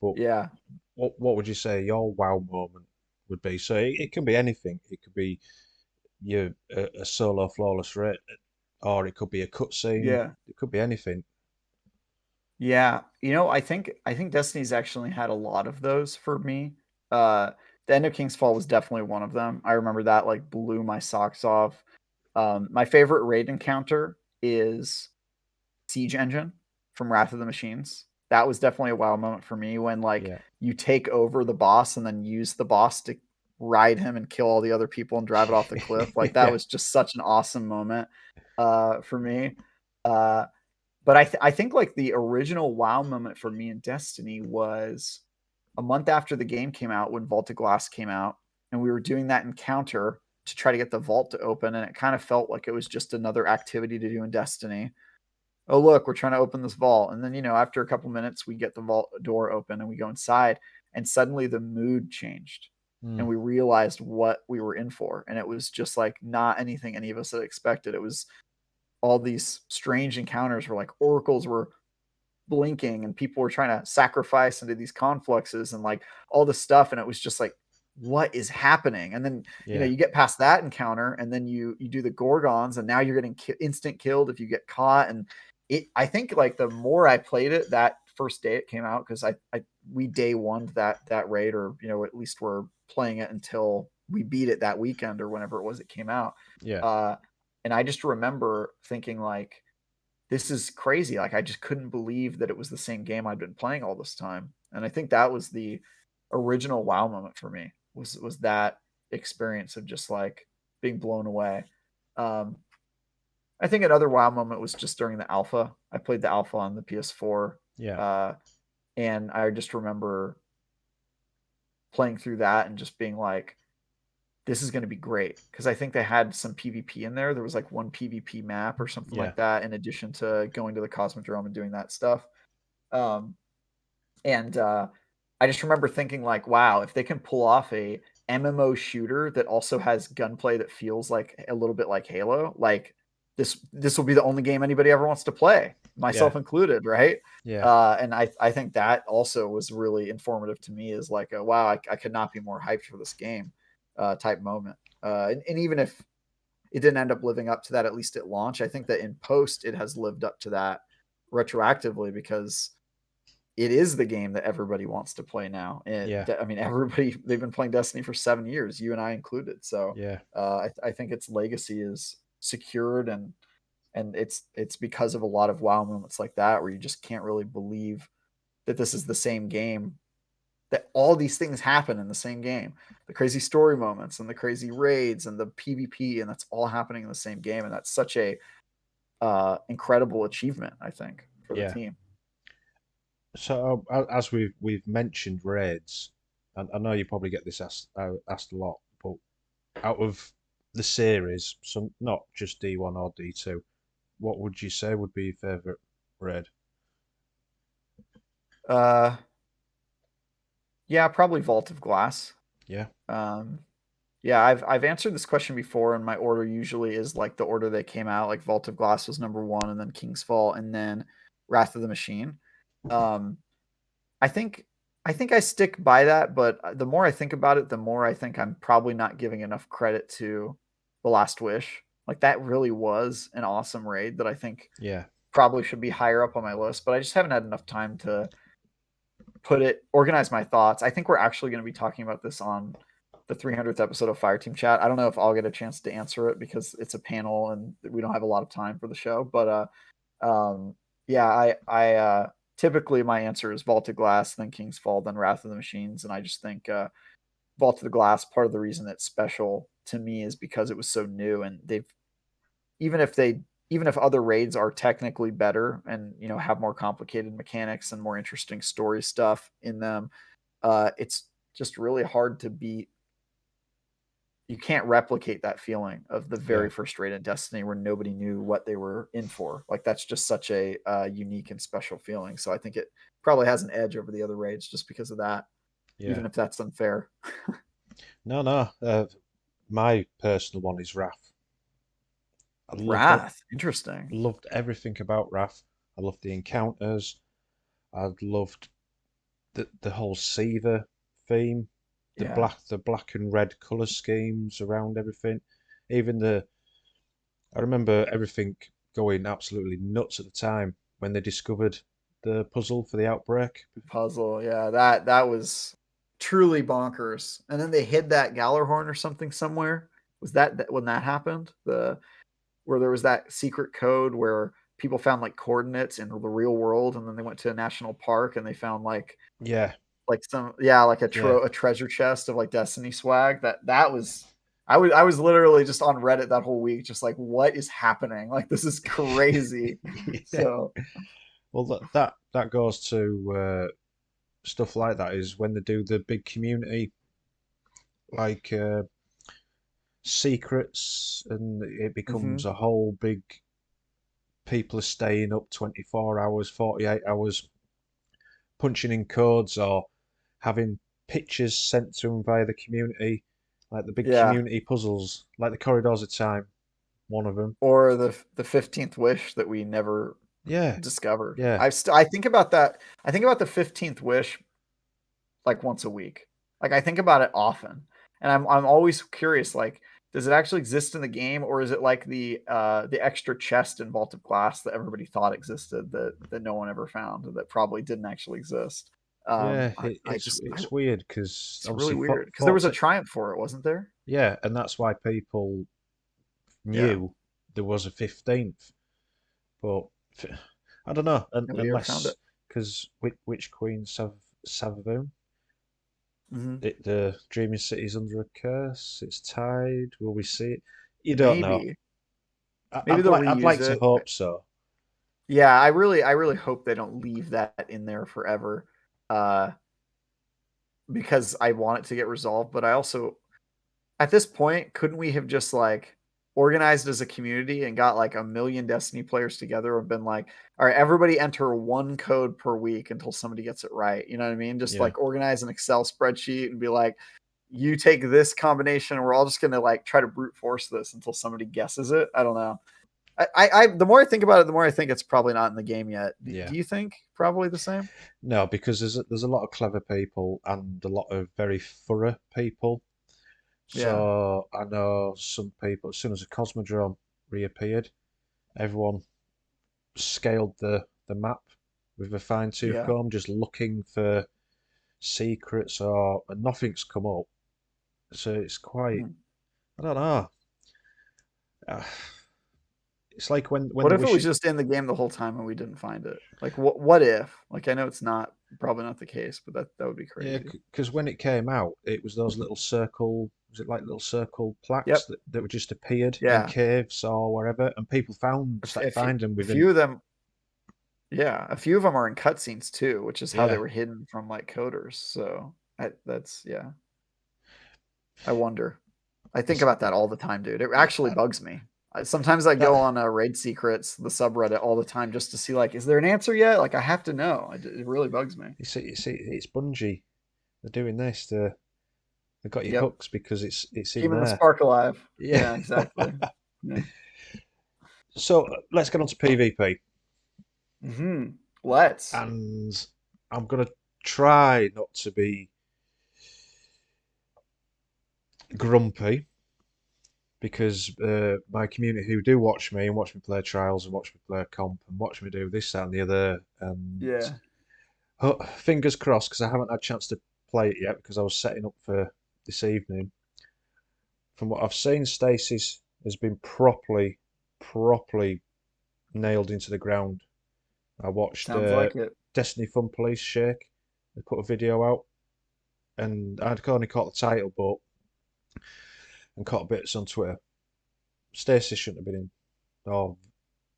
But yeah, what would you say your wow moment would be? So it can be anything. It could be a solo flawless raid, or it could be a cutscene. yeah. It could be anything. Yeah, I think Destiny's actually had a lot of those for me. Uh, the end of King's Fall was definitely one of them. I remember that like blew my socks off. My favorite raid encounter is Siege Engine from Wrath of the Machines. That was definitely a wow moment for me when like Yeah, you take over the boss and then use the boss to ride him and kill all the other people and drive it off the cliff. Like that yeah, was just such an awesome moment for me. Uh, but I think like the original wow moment for me in Destiny was a month after the game came out when Vault of Glass came out, and we were doing that encounter to try to get the vault to open, and it kind of felt like it was just another activity to do in Destiny. Oh look, we're trying to open this vault, and then after a couple minutes we get the vault door open and we go inside, and suddenly the mood changed, Hmm. and we realized what we were in for, and it was just like not anything any of us had expected. It was all these strange encounters where like oracles were blinking and people were trying to sacrifice into these confluxes and like all this stuff, and it was just like, what is happening? And then Yeah, you get past that encounter, and then you do the gorgons, and now you're getting instant killed if you get caught. And I think like the more I played it that first day it came out, because we day one that raid, or at least we're playing it until we beat it that weekend or whenever it was it came out. yeah, uh and I just remember thinking like, this is crazy. Like I just couldn't believe that it was the same game I'd been playing all this time. And I think that was the original wow moment for me, was that experience of just like being blown away. Um, I think another wow moment was just during the alpha. I played the alpha on the PS4, yeah, uh, and I just remember playing through that and just being like, this is going to be great, because I think they had some PvP in there. There was like one PvP map or something yeah, like that, in addition to going to the Cosmodrome and doing that stuff. Um, and I just remember thinking like, wow, if they can pull off a MMO shooter that also has gunplay that feels like a little bit like Halo, like this will be the only game anybody ever wants to play, yeah, myself included, right? yeah, And I think that also was really informative to me, is like, wow, I could not be more hyped for this game type moment. And even if it didn't end up living up to that, at least at launch, I think that in post it has lived up to that retroactively, because it is the game that everybody wants to play now. yeah, I mean, everybody, they've been playing Destiny for 7 years, you and I included. So yeah, I think its legacy is secured, and it's because of a lot of wow moments like that, where you just can't really believe that this is the same game, that all these things happen in the same game, the crazy story moments and the crazy raids and the PvP, and that's all happening in the same game. And that's such a incredible achievement, I think, for the yeah. team. So as we've mentioned raids, and I know you probably get this asked a lot, but out of the series, so not just D1 or D2, what would you say would be your favorite raid? uh Yeah, probably Vault of Glass. Yeah, Um, yeah, I've answered this question before, and my order usually is like the order they came out. Like Vault of Glass was number one, and then King's Fall, and then Wrath of the Machine. Um, I think I think I stick by that, but the more I think about it, the more I think I'm probably not giving enough credit to The Last Wish. Like that really was an awesome raid that I think Yeah, probably should be higher up on my list, but I just haven't had enough time to organize my thoughts. I think we're actually going to be talking about this on the 300th episode of Fireteam Chat. I don't know if I'll get a chance to answer it because it's a panel and we don't have a lot of time for the show, but yeah, I typically my answer is Vault of Glass, then King's Fall, then Wrath of the Machines, and I just think Vault of the Glass. Part of the reason it's special to me is because it was so new, and they've even if they even if other raids are technically better and have more complicated mechanics and more interesting story stuff in them, it's just really hard to beat. You can't replicate that feeling of the yeah, very first raid in Destiny where nobody knew what they were in for. Like that's just such a unique and special feeling. So I think it probably has an edge over the other raids just because of that, yeah. even if that's unfair. No, no. My personal one is Wrath. I loved it. Wrath, interesting. Loved everything about Wrath. I loved the encounters. I loved the whole Seaver theme, Yeah, the black and red color schemes around everything. Even I remember everything going absolutely nuts at the time when they discovered the puzzle for the outbreak. puzzle. Yeah, that was truly bonkers. And then they hid that Gallarhorn or something somewhere. Was that when that happened? Where there was that secret code where people found like coordinates in the real world, and then they went to a national park and they found Yeah, like some yeah like yeah, a treasure chest of like Destiny swag. That was I was literally just on Reddit that whole week, just like what is happening? Like this is crazy. yeah. So Well, that goes to stuff like that is when they do the big community like secrets, and it becomes mhm. a whole big. People are staying up 24 hours, 48 hours, punching in codes or having pictures sent to them via the community, like the big Yeah, community puzzles, like the Corridors of Time, one of them. or the 15th wish that we never Yeah, discovered. yeah, I think about that. I think about the 15th wish like once a week. Like I think about it often, and I'm always curious. Like, does it actually exist in the game, or is it like the extra chest in Vault of Glass that everybody thought existed that no one ever found, that probably didn't actually exist? yeah. I just It's weird because it's really obviously weird because there was a 40, triumph for it, wasn't there? yeah, and that's why people Yeah, knew there was a 15th. But I don't know, nobody ever found unless it. because Witch Queen Savavoon, Hmm. the Dreaming City's under a curse. It's tied. Will we see it? You don't know. Maybe maybe they'll I'd reuse like to it. hope so. Yeah, I really hope they don't leave that in there forever. Uh, because I want it to get resolved. But I also, at this point, couldn't we have just like organized as a community and got like a million Destiny players together and been like, all right, everybody enter one code per week until somebody gets it right. You know what I mean? Just Yeah. like organize an Excel spreadsheet and be like, you take this combination, and we're all just gonna like try to brute force this until somebody guesses it. I don't know. The more I think about it, the more I think it's probably not in the game yet. Yeah. Do you think probably the same? No, because there's a lot of clever people and a lot of very thorough people. Yeah, So I know some people, as soon as the Cosmodrome reappeared, everyone scaled the map with a fine tooth yeah. comb, just looking for secrets, or and nothing's come up. So it's quite, Hmm. I don't know. Uh, It's like when What the if it wish. was just in the game the whole time and we didn't find it? Like what if? Like I know it's not probably not the case, but that would be Yeah, crazy. because when it came out, it was those little circle, was it like little circle plaques Yep. that were just appeared in Yeah. caves or wherever, and people started finding them A within. few of them, yeah, a few of them are in cutscenes too, which is how they Yeah, were hidden from like coders. So that's yeah. I wonder. I think it's about that all the time, dude. It actually bugs me. Sometimes I go that. on Raid Secrets, the subreddit, all the time just to see like, is there an answer yet? Like I have to know. It really bugs me. It's Bungie. They're doing this. They got your Yep. hooks because it's in Keeping the there. spark alive. Yeah. Yeah, exactly. Yeah. So let's get on to PvP, Hmm. Let's. and I'm gonna try not to be grumpy because my community who do watch me and watch me play trials and watch me play comp and watch me do this, that, and the other, and Yeah. fingers crossed because I haven't had a chance to play it yet because I was setting up for this evening. From what I've seen, Stasis has been properly nailed into the ground. I watched Sounds like it. Destiny Fun Police Shake. They put a video out, and I'd only caught the title, but and caught bits on Twitter. Stasis shouldn't have been in, or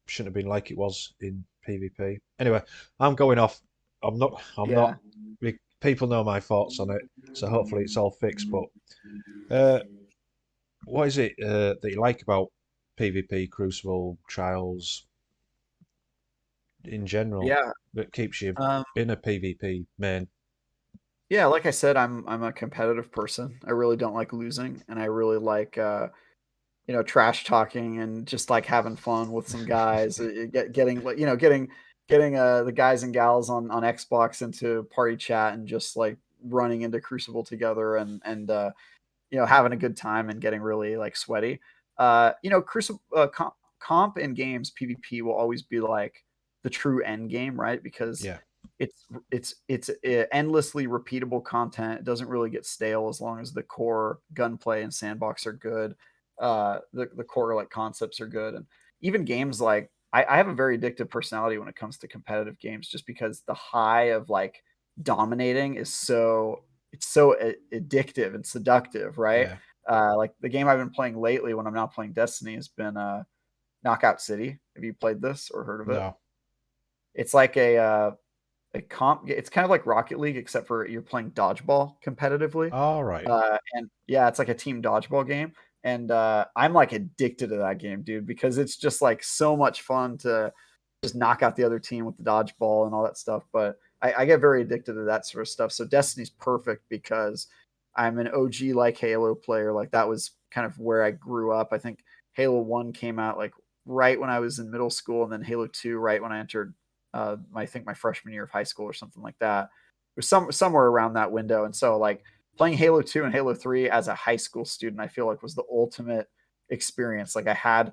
shouldn't have been like it was in PvP. Anyway, I'm going off. I'm not. I'm not. Yeah. People know my thoughts on it, so hopefully it's all fixed. But uh, what is it that you like about PvP, Crucible, Trials in general Yeah. that keeps you Um, in a PvP main? yeah, like I said, I'm a competitive person. I really don't like losing, and I really like trash talking and just like having fun with some guys. Getting like getting the guys and gals on Xbox into party chat and just like running into Crucible together and having a good time and getting really like sweaty. Crucible comp in games PvP will always be like the true end game, right? Because Yeah, it's endlessly repeatable content. It doesn't really get stale as long as the core gunplay and sandbox are good. The core like concepts are good, and even games like I have a very addictive personality when it comes to competitive games, just because the high of like dominating is so addictive and seductive, right? yeah, Like the game I've been playing lately when I'm not playing Destiny has been Knockout City. Have you played this or heard of it? no, It's like a comp. It's kind of like Rocket League, except for you're playing dodgeball competitively. all right, And yeah, it's like a team dodgeball game. And I'm like addicted to that game, dude, because it's just like so much fun to just knock out the other team with the dodgeball and all that stuff. But I get very addicted to that sort of stuff. So Destiny's perfect because I'm an OG like Halo player. Like that was kind of where I grew up. I think Halo 1 came out like right when I was in middle school, and then Halo 2 right when I entered I think my freshman year of high school or something like that. It was somewhere around that window. And so like playing Halo 2 and Halo 3 as a high school student, I feel like was the ultimate experience. Like I had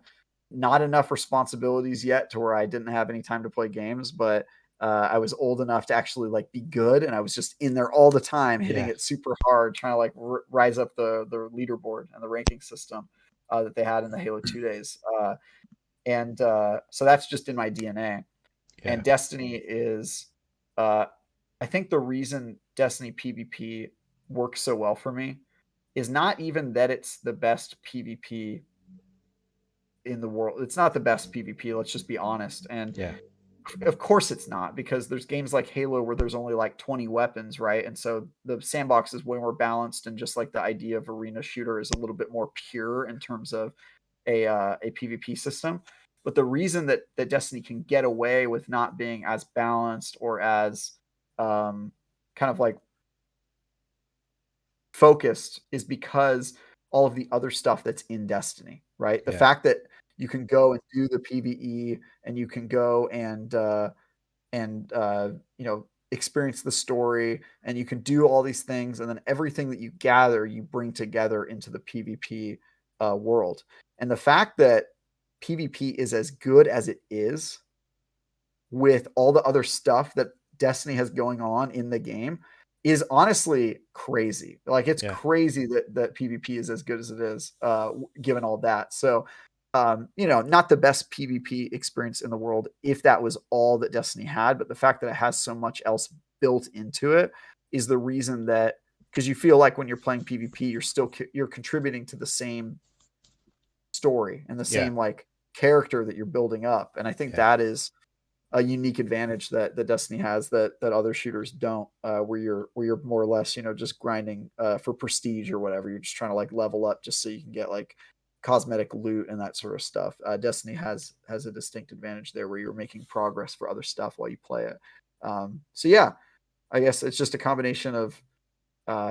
not enough responsibilities yet to where I didn't have any time to play games, but I was old enough to actually like be good, and I was just in there all the time, hitting yeah, it super hard, trying to like rise up the leaderboard and the ranking system that they had in the Halo 2 days. And So that's just in my DNA. yeah, And Destiny is, uh, I think the reason Destiny PvP works so well for me is not even that it's the best PvP in the world. It's not the best PvP. Let's just be honest. And yeah, of course it's not, because there's games like Halo where there's only like 20 weapons, right? And so the sandbox is way more balanced, and just like the idea of arena shooter is a little bit more pure in terms of a PvP system. But the reason that Destiny can get away with not being as balanced or as kind of like focused is because all of the other stuff that's in Destiny, right? The yeah, fact that you can go and do the PvE, and you can go and experience the story, and you can do all these things, and then everything that you gather you bring together into the PvP world. And the fact that PvP is as good as it is with all the other stuff that Destiny has going on in the game is honestly crazy. Like it's yeah, crazy that PvP is as good as it is, given all that. So, not the best PvP experience in the world if that was all that Destiny had, but the fact that it has so much else built into it is the reason that, because you feel like when you're playing PvP, you're contributing to the same story and the yeah, same like character that you're building up. And I think yeah, that is a unique advantage that Destiny has that other shooters don't, where you're more or less just grinding for prestige or whatever. You're just trying to like level up just so you can get like cosmetic loot and that sort of stuff. Destiny has a distinct advantage there where you're making progress for other stuff while you play it. So yeah, I guess it's just a combination of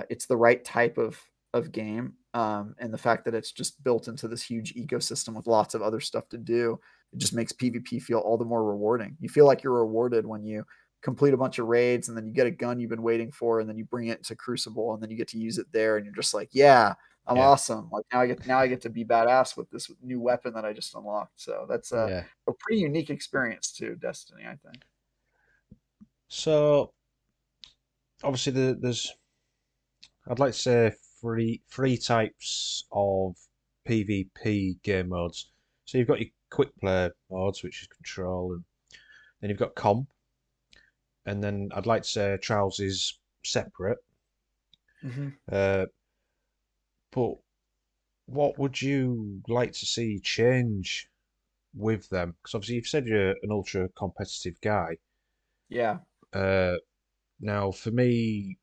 it's the right type of game, and the fact that it's just built into this huge ecosystem with lots of other stuff to do. It just makes PvP feel all the more rewarding. You feel like you're rewarded when you complete a bunch of raids, and then you get a gun you've been waiting for, and then you bring it to Crucible, and then you get to use it there, and you're just like, yeah, I'm Yeah. awesome. Like now I get to be badass with this new weapon that I just unlocked. So that's Yeah. a pretty unique experience to Destiny, I think. So obviously there's I'd like to say three types of PvP game modes. So you've got your quick play modes, which is control, and then you've got comp, and then I'd like to say trials is separate. Mm-hmm. Uh, but what would you like to see change with them? Because obviously you've said you're an ultra competitive guy. Yeah. Uh, Now for me,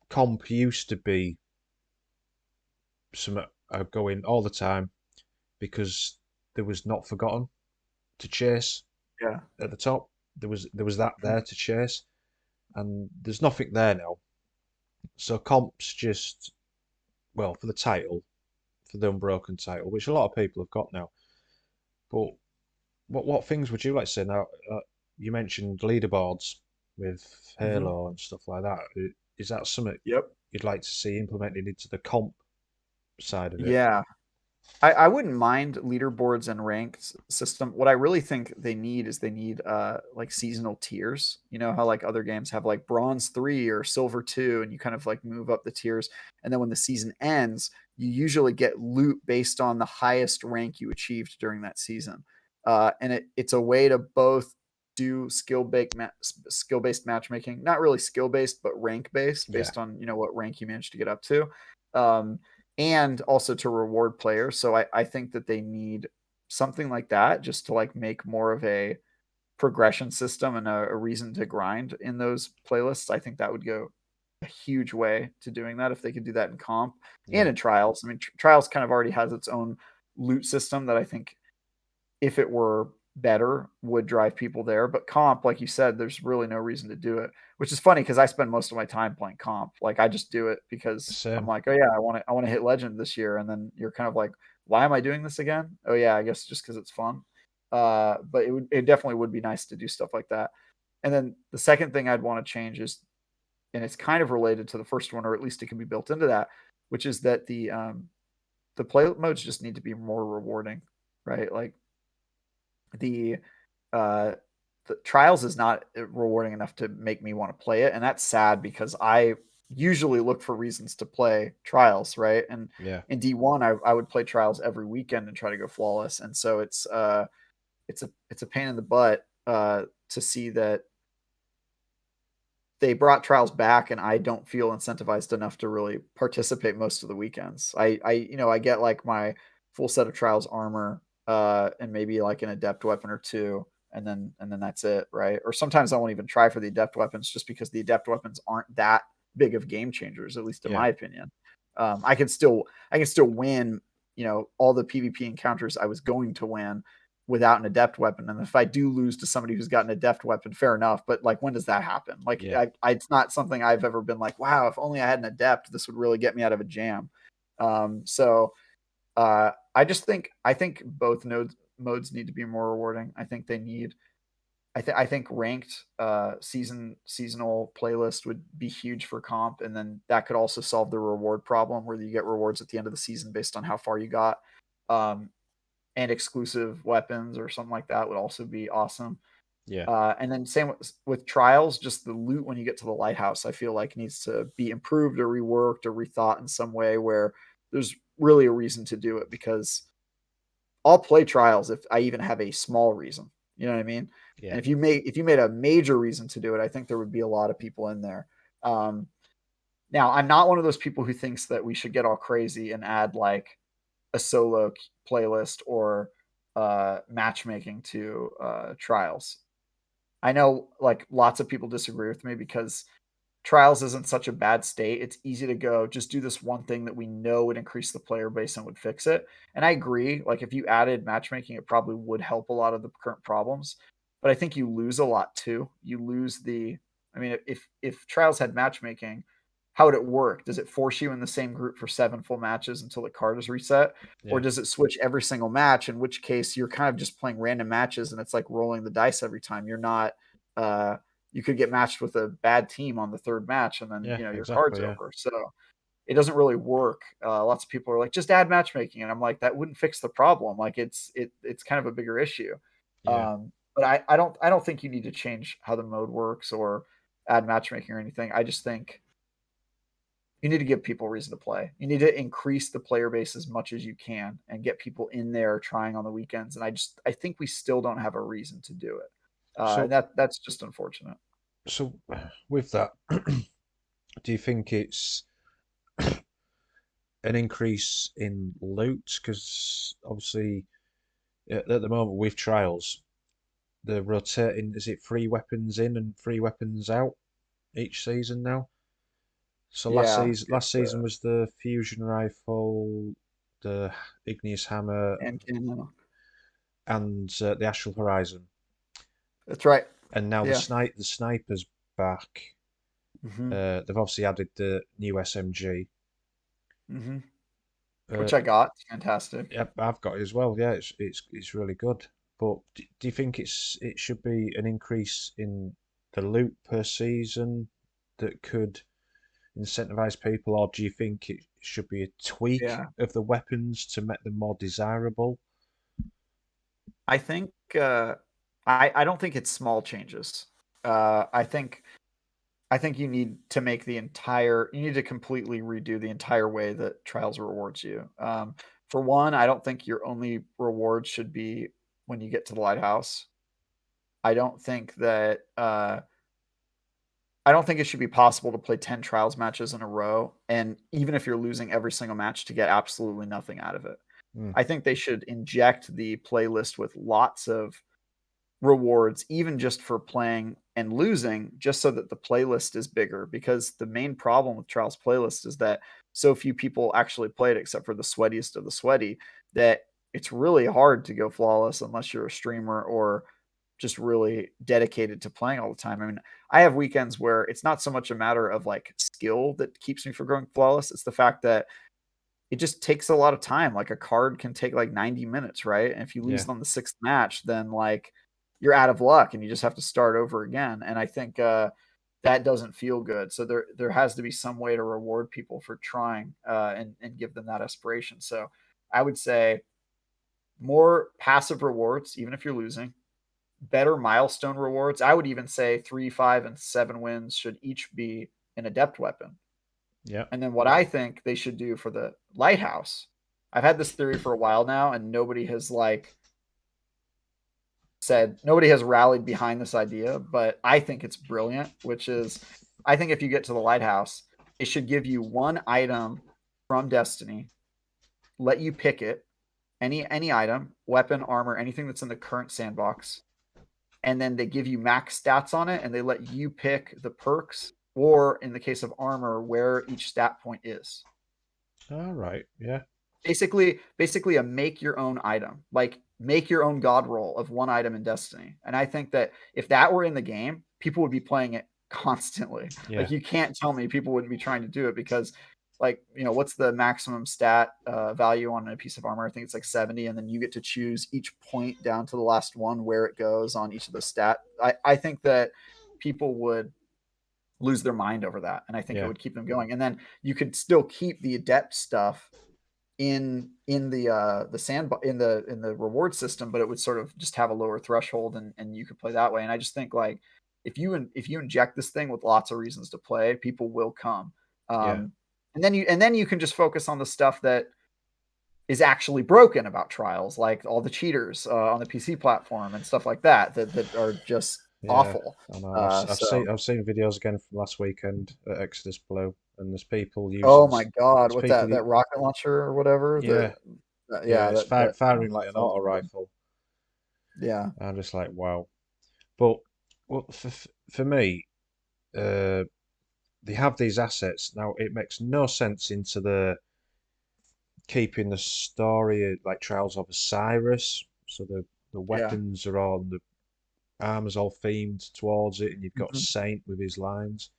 comp used to be some going all the time because there was not forgotten to chase Yeah. at the top. There was that Mhm. there to chase, and there's nothing there now. So comp's just well for the title, for the unbroken title, which a lot of people have got now. But what things would you like to say now? You mentioned leaderboards with Mhm. Halo and stuff like that. Is that something Yep. you'd like to see implemented into the comp side of it? Yeah. I wouldn't mind leaderboards and ranked system. What I really think they need is they need like seasonal tiers. You know how like other games have like bronze 3 or silver 2, and you kind of like move up the tiers, and then when the season ends, you usually get loot based on the highest rank you achieved during that season. And it's a way to both do skill based matchmaking, not really skill based, but rank Yeah, based on what rank you managed to get up to. Um, and also to reward players. So I think that they need something like that just to like make more of a progression system and a reason to grind in those playlists. I think that would go a huge way to doing that if they could do that in comp and yeah, in trials. I mean, trials kind of already has its own loot system that I think if it were better would drive people there. But comp, like you said, there's really no reason to do it, which is funny because I spend most of my time playing comp. Like I just do it because I'm same. like, oh yeah, I want to hit legend this year, and then you're kind of like, why am I doing this again? Oh yeah, I guess just because it's fun. But it definitely would be nice to do stuff like that. And then the second thing I'd want to change is, and it's kind of related to the first one, or at least it can be built into that, which is that the play modes just need to be more rewarding, right? Like the uh the trials is not rewarding enough to make me want to play it, and that's sad because I usually look for reasons to play trials, right? And Yeah, in D1 I would play trials every weekend and try to go flawless, and so it's a pain in the butt to see that they brought trials back and I don't feel incentivized enough to really participate most of the weekends. I get like my full set of trials armor and maybe like an adept weapon or two, and then that's it, right? Or sometimes I won't even try for the adept weapons just because the adept weapons aren't that big of game changers, at least in yeah, my opinion. I can still win, all the PvP encounters I was going to win without an adept weapon. And if I do lose to somebody who's got an adept weapon, fair enough. But like, when does that happen? Like, yeah, it's not something I've ever been like, wow, if only I had an adept, this would really get me out of a jam. I think both modes need to be more rewarding. I think they need. I think ranked seasonal playlist would be huge for comp, and then that could also solve the reward problem where you get rewards at the end of the season based on how far you got. Um, and exclusive weapons or something like that would also be awesome. yeah, And then same with trials, just the loot when you get to the lighthouse, I feel like needs to be improved or reworked or rethought in some way where there's really a reason to do it, because I'll play trials if I even have a small reason. You know what I mean? yeah, And if you made a major reason to do it, I think there would be a lot of people in there. Um, Now, I'm not one of those people who thinks that we should get all crazy and add like a solo playlist or matchmaking to trials. I know like lots of people disagree with me because trials isn't such a bad state. It's easy to go, just do this one thing that we know would increase the player base and would fix it. And I agree. Like if you added matchmaking, it probably would help a lot of the current problems. But I think you lose a lot too. You lose the. I mean, if trials had matchmaking, how would it work? Does it force you in the same group for 7 full matches until the card is reset, or yeah, does it switch every single match? In which case, you're kind of just playing random matches, and it's like rolling the dice every time. Uh, you could get matched with a bad team on the third match, and then Yeah, your card's exactly. Yeah, over. So it doesn't really work. Lots of people are like, just add matchmaking, and I'm like, that wouldn't fix the problem. Like it's kind of a bigger issue. yeah. But I don't think you need to change how the mode works or add matchmaking or anything. I just think you need to give people reason to play. You need to increase the player base as much as you can and get people in there trying on the weekends. And I think we still don't have a reason to do it. And So, that's just unfortunate. so with that, do you think it's an increase in loot? Because obviously, at the moment with trials, they're rotating. Is it three weapons in and three weapons out each season now? So Yeah, last it's season was the fusion rifle, the igneous hammer, and and the astral horizon. that's right. And now Yeah. the sniper's back. hmm They've obviously added the new SMG. hmm Uh, Which I got. Fantastic. yeah, I've got it as well. Yeah, it's really good. But do you think it should be an increase in the loot per season that could incentivize people, or do you think it should be a tweak Yeah. of the weapons to make them more desirable? I think I don't think it's small changes. I think you need to make you need to completely redo the entire way that Trials rewards you. For one, I don't think your only reward should be when you get to the lighthouse. I don't think that I don't think it should be possible to play 10 Trials matches in a row, and even if you're losing every single match, to get absolutely nothing out of it. Mm, I think they should inject the playlist with lots of rewards, even just for playing and losing, just so that the playlist is bigger. Because the main problem with Trials playlist is that so few people actually play it, except for the sweatiest of the sweaty, that it's really hard to go flawless unless you're a streamer or just really dedicated to playing all the time. I mean, I have weekends where it's not so much a matter of like skill that keeps me from going flawless. It's the fact that it just takes a lot of time. Like a card can take like 90 minutes, right? And if you yeah, lose on the sixth match, then like you're out of luck and you just have to start over again. And I think that doesn't feel good. So there has to be some way to reward people for trying and give them that aspiration. So I would say more passive rewards, even if you're losing, better milestone rewards. I would even say 3, 5, and 7 wins should each be an adept weapon. yeah, And then what I think they should do for the lighthouse, I've had this theory for a while now, and nobody has rallied behind this idea, but I think it's brilliant, which is I think if you get to the lighthouse, it should give you one item from Destiny, let you pick it, any item, weapon, armor, anything that's in the current sandbox, and then they give you max stats on it, and they let you pick the perks, or in the case of armor, where each stat point is. all right, yeah, Basically a make your own item, like make your own god roll of one item in Destiny. And I think that if that were in the game, people would be playing it constantly. yeah, Like you can't tell me people wouldn't be trying to do it, because like, what's the maximum stat value on a piece of armor? I think it's like 70, and then you get to choose each point down to the last one where it goes on each of the stat. I think that people would lose their mind over that, and I think it yeah, would keep them going. And then you could still keep the adept stuff in the sand in the reward system, but it would sort of just have a lower threshold, and you could play that way. And I just think like if you inject this thing with lots of reasons to play, people will come. yeah, And then you can just focus on the stuff that is actually broken about Trials, like all the cheaters on the PC platform and stuff like that are just yeah. awful. I know. So I've seen videos again from last weekend at Exodus Blue, and there's people oh using my god, there's with people that rocket launcher or whatever, yeah, yeah, yeah, it's that firing like an sounds auto good. rifle. Yeah. I'm just like wow. But well, for me, uh, they have these assets now. It makes no sense into the keeping the story like Trials of Osiris. So the Yeah. weapons are all the armor's all themed towards it, and you've got Mhm. Saint with his lines.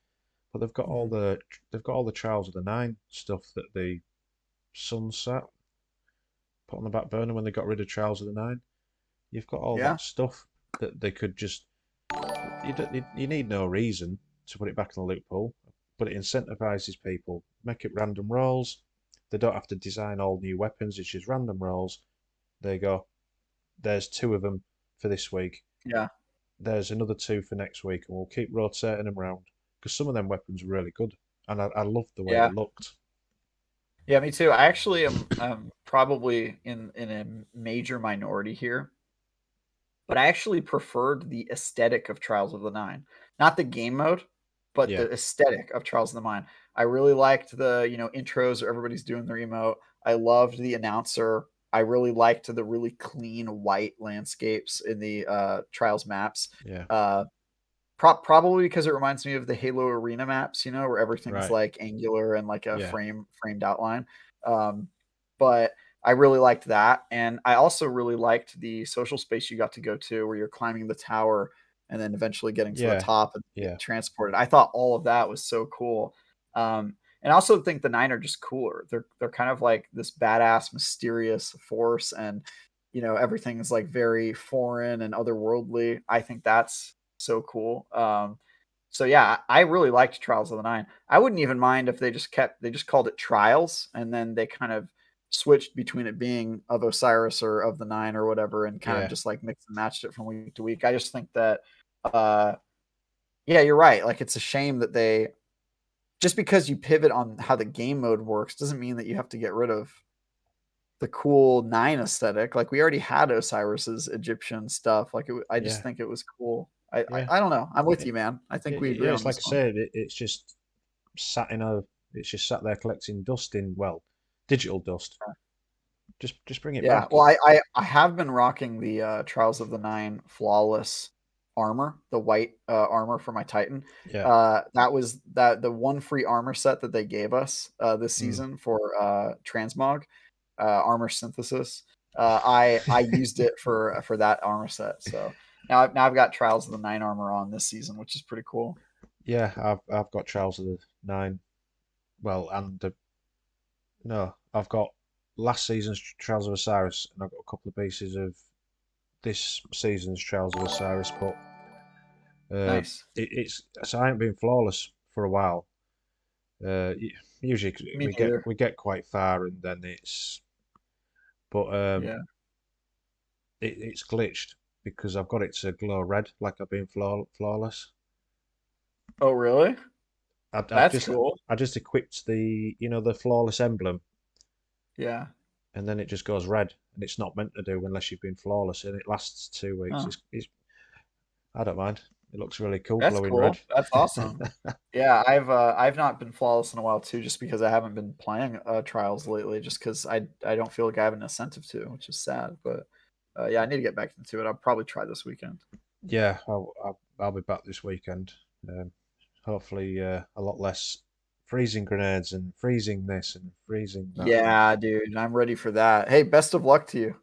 But Mhm. they've got all the Trials of the Nine stuff that they sunset, put on the back burner when they got rid of Trials of the Nine. You've got all Yeah. that stuff that they could just you need no reason to put it back in the loot pool, but it incentivizes people. Make it random rolls. They don't have to design all new weapons. It's just random rolls. There you go. There's two of them for this week. Yeah. There's another two for next week, and we'll keep rotating them around because some of them weapons are really good, and I loved the way they Yeah. looked. Yeah, me too. I actually am probably in a major minority here, but I actually preferred the aesthetic of Trials of the Nine, not the game mode, but Yeah, the aesthetic of Trials of the Nine. I really liked the intros where everybody's doing their emote. I loved the announcer. I really liked the really clean white landscapes in the Trials maps. yeah, Uh, probably because it reminds me of the Halo Arena maps, where everything's right. like angular and like a Yeah, framed outline. Um, but I really liked that, and I also really liked the social space you got to go to, where you're climbing the tower and then eventually getting to the yeah, top and getting yeah, transported. I thought all of that was so cool. And I also think the Nine are just cooler. They're kind of like this badass, mysterious force, and everything's like very foreign and otherworldly. I think that's so cool. So yeah, I really liked Trials of the Nine. I wouldn't even mind if they just called it Trials, and then they kind of switched between it being of Osiris or of the Nine or whatever, and kind of yeah, just like mixed and matched it from week to week. I just think that, uh, yeah, you're right. Like it's a shame that they just because you pivot on how the game mode works doesn't mean that you have to get rid of the cool Nine aesthetic. Like we already had Osiris's Egyptian stuff. Like I just yeah, think it was cool. I, I yeah. I don't know. I'm with It, you, man. I think we yeah, agree on it's like this I one. said, it's just sat in a, it's just sat there collecting dust in, well, digital dust. Just bring it Yeah. back. Well, I have been rocking the Trials of the Nine flawless armor, the white armor for my Titan. Yeah. That was the one free armor set that they gave us this Mm. season for transmog armor synthesis. I used it for that armor set. So now I've got Trials of the Nine armor on this season, which is pretty cool. Yeah, I've got Trials of the Nine. Well, and no, I've got last season's Trials of Osiris, and I've got a couple of pieces of this season's Trials of Osiris. But uh, Nice. it's so I ain't been flawless for a while. Usually Me neither. we get quite far, and then but Yeah. it's glitched because I've got it to glow red like I've been flawless. Oh, really? I've That's just cool. I just equipped the the flawless emblem, Yeah. and then it just goes red, and it's not meant to do unless you've been flawless, and it lasts 2 weeks. Huh. I don't mind. It looks really cool, That's glowing red. cool. That's awesome. Yeah, I've not been flawless in a while too, just because I haven't been playing trials lately, just because I don't feel like I have an incentive to, which is sad. But yeah, I need to get back into it. I'll probably try this weekend. Yeah, I'll be back this weekend. Um, hopefully, a lot less freezing grenades and freezing this and freezing that. And Yeah, dude, I'm ready for that. Hey, best of luck to you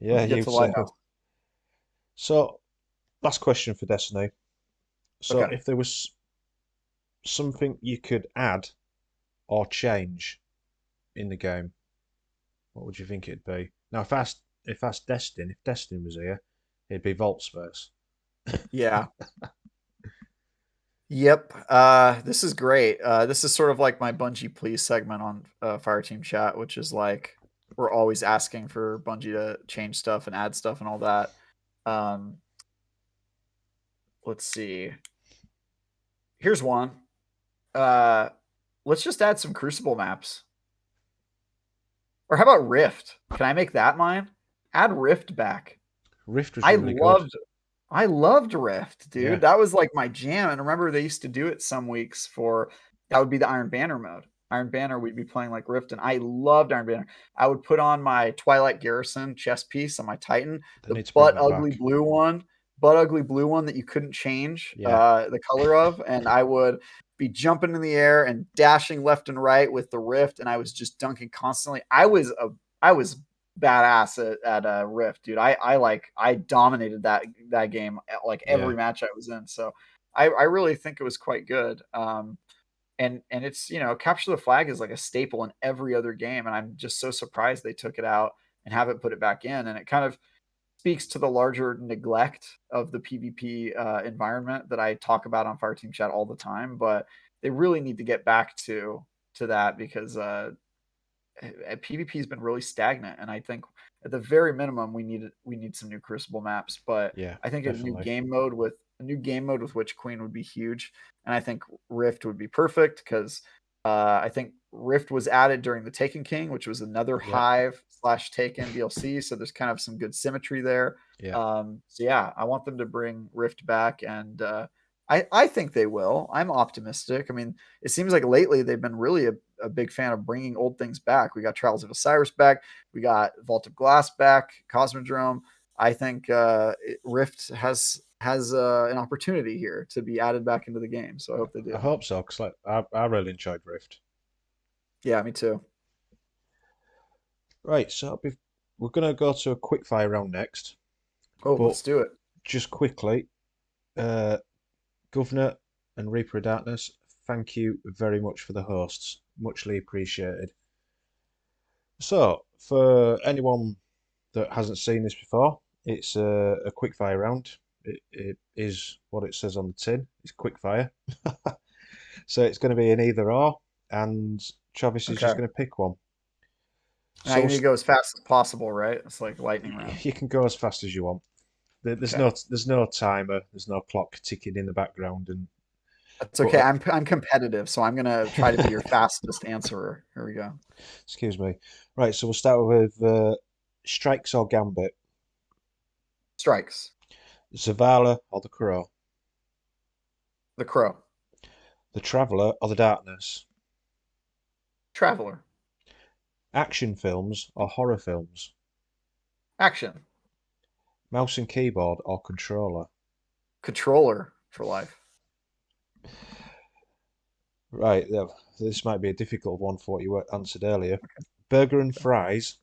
when yeah, you get you to Lighthouse. so. So, last question for Destiny. So, Okay. if there was something you could add or change in the game, what would you think it'd be? Now, if that's Destin, if Destin was here, it'd be Vault Space. Yeah. Yep. This is great. This is sort of like my Bungie Please segment on Fireteam Chat, which is like we're always asking for Bungie to change stuff and add stuff and all that. Um, let's see. Here's one. Uh, let's just add some Crucible maps. Or how about Rift? Can I make that mine? Add Rift back. Rift was I really good. loved I loved Rift, Yeah, dude. That was like my jam. And remember, they used to do it some weeks for that would be the Iron Banner mode. Iron Banner, we'd be playing like Rift, and I loved Iron Banner. I would put on my Twilight Garrison chest piece on my Titan, they the need to bring that back. butt ugly blue one that you couldn't change Yeah, the color of, and I would be jumping in the air and dashing left and right with the Rift, and I was just dunking constantly. I was badass at Rift, dude. I dominated that game like yeah, every match I was in. So I really think it was quite good. And it's capture the flag is like a staple in every other game, and I'm just so surprised they took it out and haven't put it back in. And it kind of speaks to the larger neglect of the PvP environment that I talk about on Fireteam Chat all the time. But they really need to get back to that because PvP has been really stagnant, and I think at the very minimum we need some new Crucible maps. But Yeah, I think definitely. a new game mode with Witch Queen would be huge, and I think Rift would be perfect because I think Rift was added during the Taken King, which was another Yeah, Hive slash Taken DLC. So there's kind of some good symmetry there. yeah. So yeah, I want them to bring Rift back, and I think they will. I'm optimistic. I mean, it seems like lately they've been really a big fan of bringing old things back. We got Trials of Osiris back. We got Vault of Glass back. Cosmodrome. I think Rift has an opportunity here to be added back into the game. So I hope they I do. hope so because I really enjoyed Rift. Yeah, me too. Right, so we're gonna go to a quick fire round next, Oh, but let's do it. just quickly, uh, Governor and Reaper of Darkness, thank you very much for the hosts, muchly appreciated. So, for anyone that hasn't seen this before, it's a quick fire round. It is what it says on the tin. It's quick fire. So it's going to be an either or, and Travis is just Okay. going to pick one. And I So need to go as fast as possible, right? It's like lightning round. you can go as fast as you want. Okay. There's no timer. There's no clock ticking in the background. And That's but okay. I'm competitive, so I'm gonna try to be your fastest answerer. Here we go. excuse me. Right. So we'll start with strikes or gambit, Strikes. Zavala or the Crow, The Crow. the Traveller or the Darkness, Traveler. action films or horror films, Action. mouse and keyboard or controller. Controller for life. Right. This might be a difficult one for what you answered earlier. Burger and fries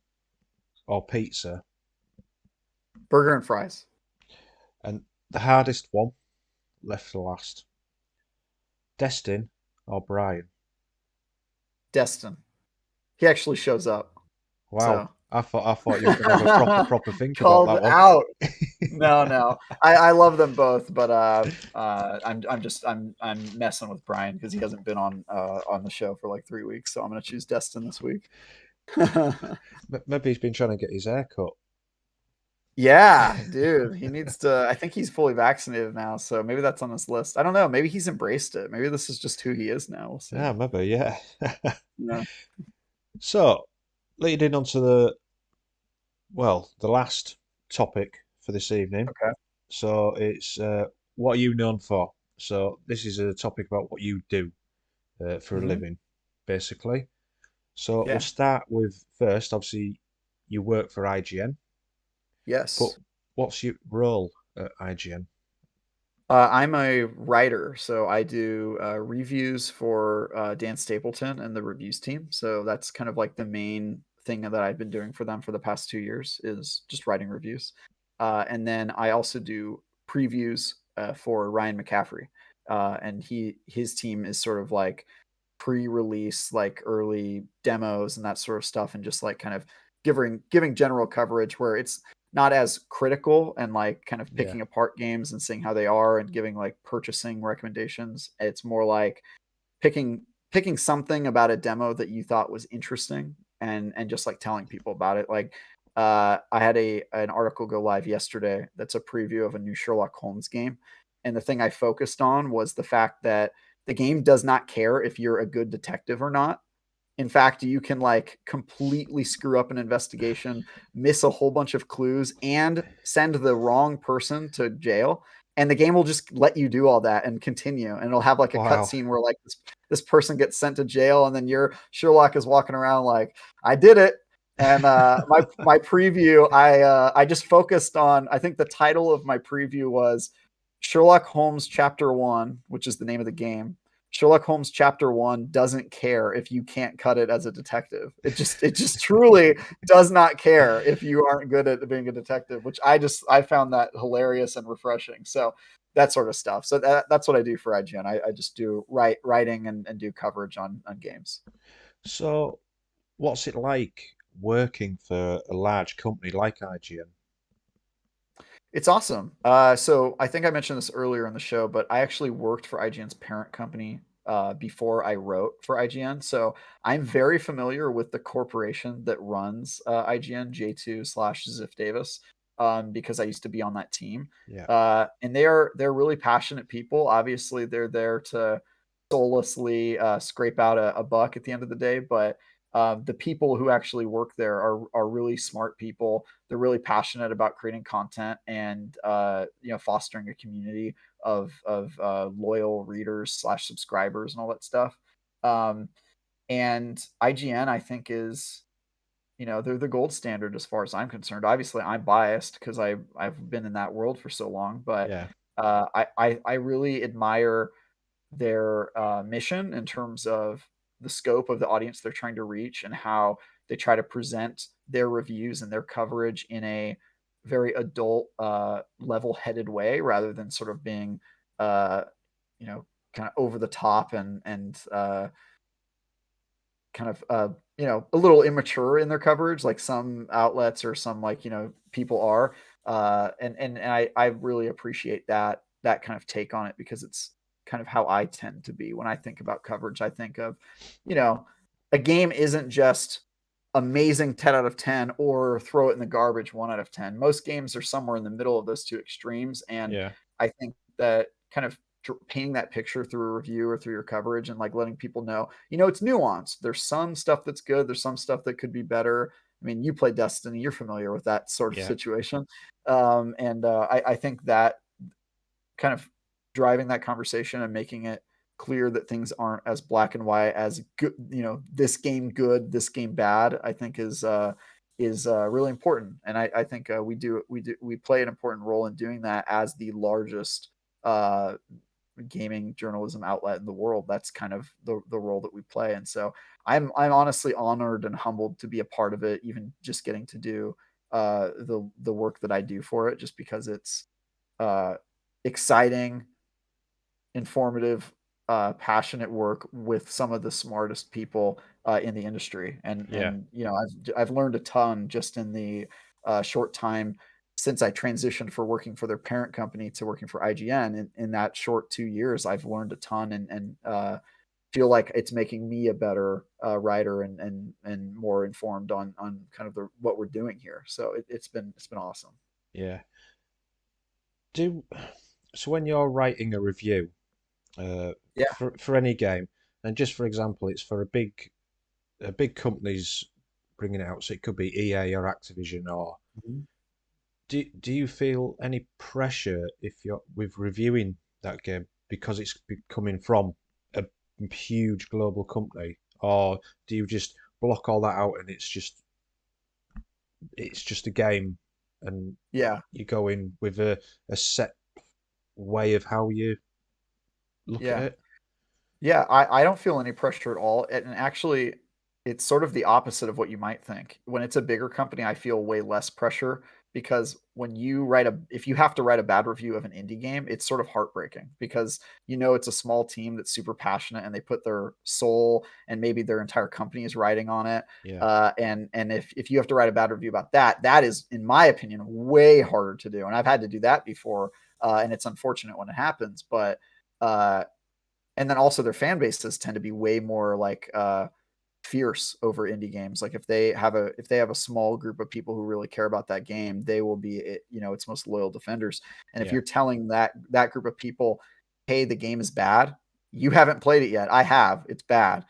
or pizza, Burger and fries. and the hardest one left for last. Destin or Brian. Destin. He actually shows up. Wow. So I thought you were gonna have a proper think about called that one. out. No, no. I love them both, but I'm messing with Brian because he hasn't been on the show for like 3 weeks, so I'm gonna choose Destin this week. Maybe he's been trying to get his hair cut. Yeah, dude, he needs to. I think he's fully vaccinated now, so maybe that's on his list. I don't know. Maybe he's embraced it. Maybe this is just who he is now. We'll see. Yeah, maybe, yeah. Yeah. So, leading on to the last topic for this evening. Okay. So it's what are you known for? So this is a topic about what you do for a Hmm. living, basically. So we'll Yeah. start with first, obviously, you work for IGN, but Yes. what's your role at IGN? I'm a writer, so I do reviews for Dan Stapleton and the reviews team. So that's kind of like the main thing that I've been doing for them for the past 2 years is just writing reviews. And then I also do previews for Ryan McCaffrey, and his team is sort of like pre-release, like early demos and that sort of stuff, and just like kind of giving general coverage where it's not as critical and like kind of Yeah, picking apart games and seeing how they are and giving like purchasing recommendations. It's more like picking something about a demo that you thought was interesting and just like telling people about it. Like I had an article go live yesterday that's a preview of a new Sherlock Holmes game, and the thing I focused on was the fact that the game does not care if you're a good detective or not. In fact, you can like completely screw up an investigation, miss a whole bunch of clues, and send the wrong person to jail. And the game will just let you do all that and continue. And it'll have like a wow. cutscene where like this person gets sent to jail, and then your Sherlock is walking around like, I did it. And my preview, I just focused on. I think the title of my preview was Sherlock Holmes Chapter One, which is the name of the game. Sherlock Holmes Chapter One doesn't care if you can't cut it as a detective. It just truly does not care if you aren't good at being a detective, which I found that hilarious and refreshing. So that sort of stuff. So that's what I do for IGN. I just do writing and do coverage on games. So what's it like working for a large company like IGN? It's awesome. So I think I mentioned this earlier in the show, but I actually worked for IGN's parent company before I wrote for IGN. So I'm very familiar with the corporation that runs IGN, J2/Ziff Davis, because I used to be on that team. Yeah, And they're really passionate people. Obviously, they're there to soullessly scrape out a buck at the end of the day, but the people who actually work there are really smart people. They're really passionate about creating content and fostering a community of loyal readers/subscribers and all that stuff. Um, and IGN, I think, is they're the gold standard as far as I'm concerned. Obviously, I'm biased because I've been in that world for so long, but yeah, I really admire their mission in terms of the scope of the audience they're trying to reach and how they try to present their reviews and their coverage in a very adult, level-headed way rather than sort of being, uh, kind of over the top and kind of a little immature in their coverage, like some outlets or some like people are. And I really appreciate that kind of take on it because it's kind of how I tend to be when I think about coverage. I think of you know a game isn't just amazing 10 out of 10 or throw it in the garbage 1 out of 10. Most games are somewhere in the middle of those two extremes, and yeah, I think that kind of painting that picture through a review or through your coverage and like letting people know, it's nuanced. There's some stuff that's good. There's some stuff that could be better. I mean, you play Destiny, you're familiar with that sort of yeah, situation. And I think that kind of driving that conversation and making it clear that things aren't as black and white as good, this game good, this game bad, I think is really important. And I think we play an important role in doing that as the largest uh, gaming journalism outlet in the world. That's kind of the role that we play. And so I'm honestly honored and humbled to be a part of it, even just getting to do the work that I do for it, just because it's uh, exciting, informative, passionate work with some of the smartest people in the industry. And yeah, I've learned a ton just in the short time since I transitioned for working for their parent company to working for IGN. In that short 2 years, I've learned a ton and feel like it's making me a better writer and more informed on kind of what we're doing here. So it's been awesome. yeah. Do so when you're writing a review Yeah. for any game, and just for example, it's for a big company's bringing it out, so it could be EA or Activision or. Mhm. Do you feel any pressure if you're with reviewing that game because it's coming from a huge global company, or do you just block all that out and it's just a game and Yeah. you go in with a set way of how you look at Yeah. it? Yeah, I don't feel any pressure at all. And actually, it's sort of the opposite of what you might think. When it's a bigger company, I feel way less pressure because if you have to write a bad review of an indie game, it's sort of heartbreaking because it's a small team that's super passionate and they put their soul and maybe their entire company is writing on it. Yeah, And if you have to write a bad review about that, that is, in my opinion, way harder to do. And I've had to do that before, and it's unfortunate when it happens, but. Uh, and then also their fan bases tend to be way more like fierce over indie games. Like if they have a small group of people who really care about that game, they will be its most loyal defenders. And if yeah, you're telling that group of people, hey, the game is bad, you haven't played it yet, I have, it's bad,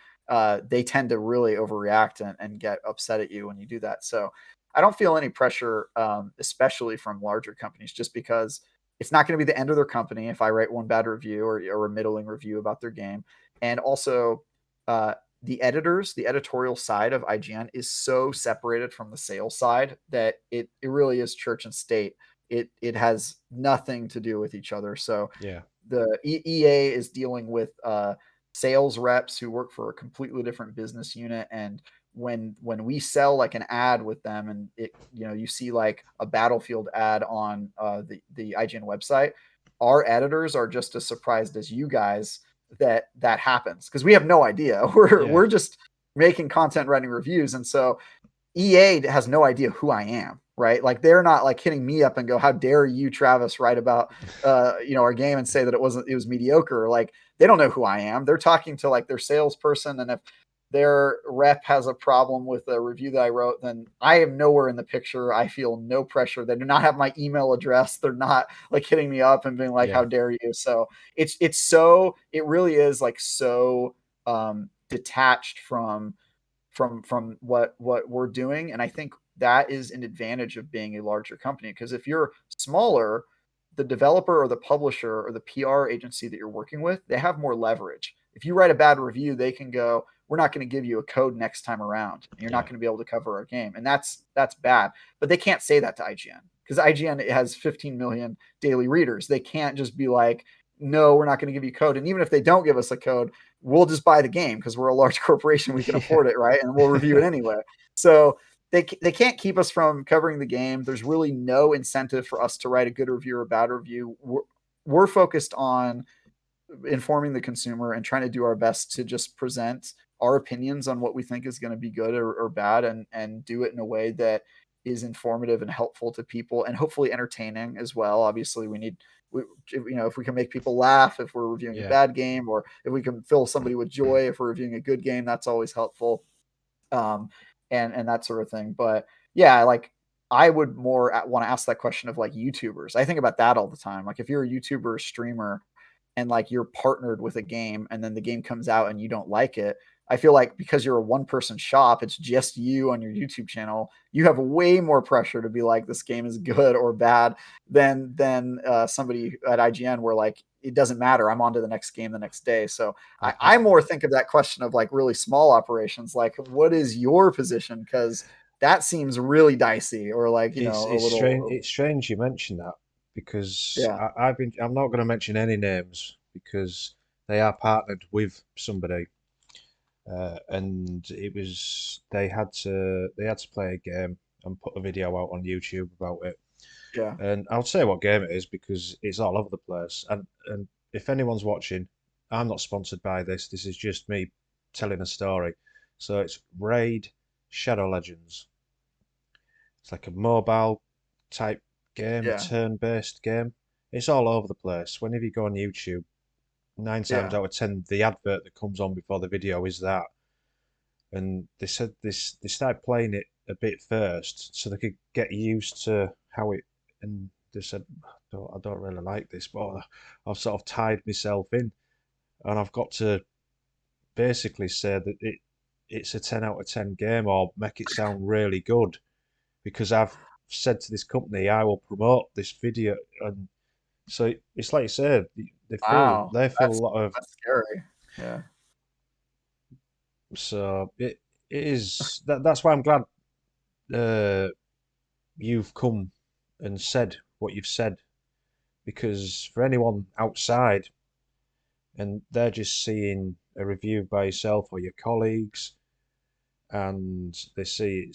they tend to really overreact and get upset at you when you do that. So I don't feel any pressure, especially from larger companies, just because it's not going to be the end of their company if I write one bad review or a middling review about their game. And also, the editors, the editorial side of IGN is so separated from the sales side that it really is church and state. It has nothing to do with each other. So yeah, the EA is dealing with sales reps who work for a completely different business unit, and when we sell like an ad with them and you see like a Battlefield ad on the IGN website, our editors are just as surprised as you guys that happens because we have no idea. we're yeah, we're just making content, writing reviews, and so EA has no idea who I am, right? Like they're not like hitting me up and go, how dare you, Travis, write about our game and say that it was mediocre. Like they don't know who I am. They're talking to like their salesperson, and if their rep has a problem with a review that I wrote, then I am nowhere in the picture. I feel no pressure. They do not have my email address. They're not like hitting me up and being like, Yeah. how dare you? So it really is like so detached from what we're doing. And I think that is an advantage of being a larger company, because if you're smaller, the developer or the publisher or the PR agency that you're working with, they have more leverage. If you write a bad review, they can go, we're not going to give you a code next time around, and you're not Yeah. going to be able to cover our game. And that's bad. But they can't say that to IGN, because IGN has 15 million daily readers. They can't just be like, no, we're not going to give you code. And even if they don't give us a code, we'll just buy the game because we're a large corporation. We can afford it, right? And we'll review it anyway. So they can't keep us from covering the game. There's really no incentive for us to write a good review or a bad review. We're focused on informing the consumer and trying to do our best to just present our opinions on what we think is going to be good or bad, and do it in a way that is informative and helpful to people, and hopefully entertaining as well. Obviously if we can make people laugh if we're reviewing a Yeah. bad game, or if we can fill somebody with joy if we're reviewing a good game, that's always helpful. um and that sort of thing. But yeah, like I would more want to ask that question of like YouTubers. I think about that all the time. Like if you're a YouTuber or streamer and like you're partnered with a game and then the game comes out and you don't like it, I feel like because you're a one person shop, it's just you on your YouTube channel, you have way more pressure to be like this game is good or bad than somebody at IGN where like it doesn't matter, I'm on to the next game the next day. So I more think of that question of like really small operations, like what is your position, because that seems really dicey, or like a It's strange. little. It's strange you mention that because Yeah, I'm not going to mention any names because they are partnered with somebody, and they had to play a game and put a video out on YouTube about it. yeah. And I'll say what game it is because it's all over the place. And if anyone's watching, I'm not sponsored by this. This is just me telling a story. So it's Raid Shadow Legends. It's like a mobile type game, a Yeah, turn-based game. It's all over the place. Whenever you go on YouTube, nine times yeah. out of ten, the advert that comes on before the video is that. And they said they started playing it a bit first so they could get used to how it. And they said, I don't really like this, but I've sort of tied myself in, and I've got to basically say that it's a 10 out of 10 game or make it sound really good because I've said to this company I will promote this video, and so it's like you said, Wow, they feel a lot of. that's scary. Yeah. So it is that's why I'm glad uh, you've come and said what you've said, because for anyone outside and they're just seeing a review by yourself or your colleagues and they see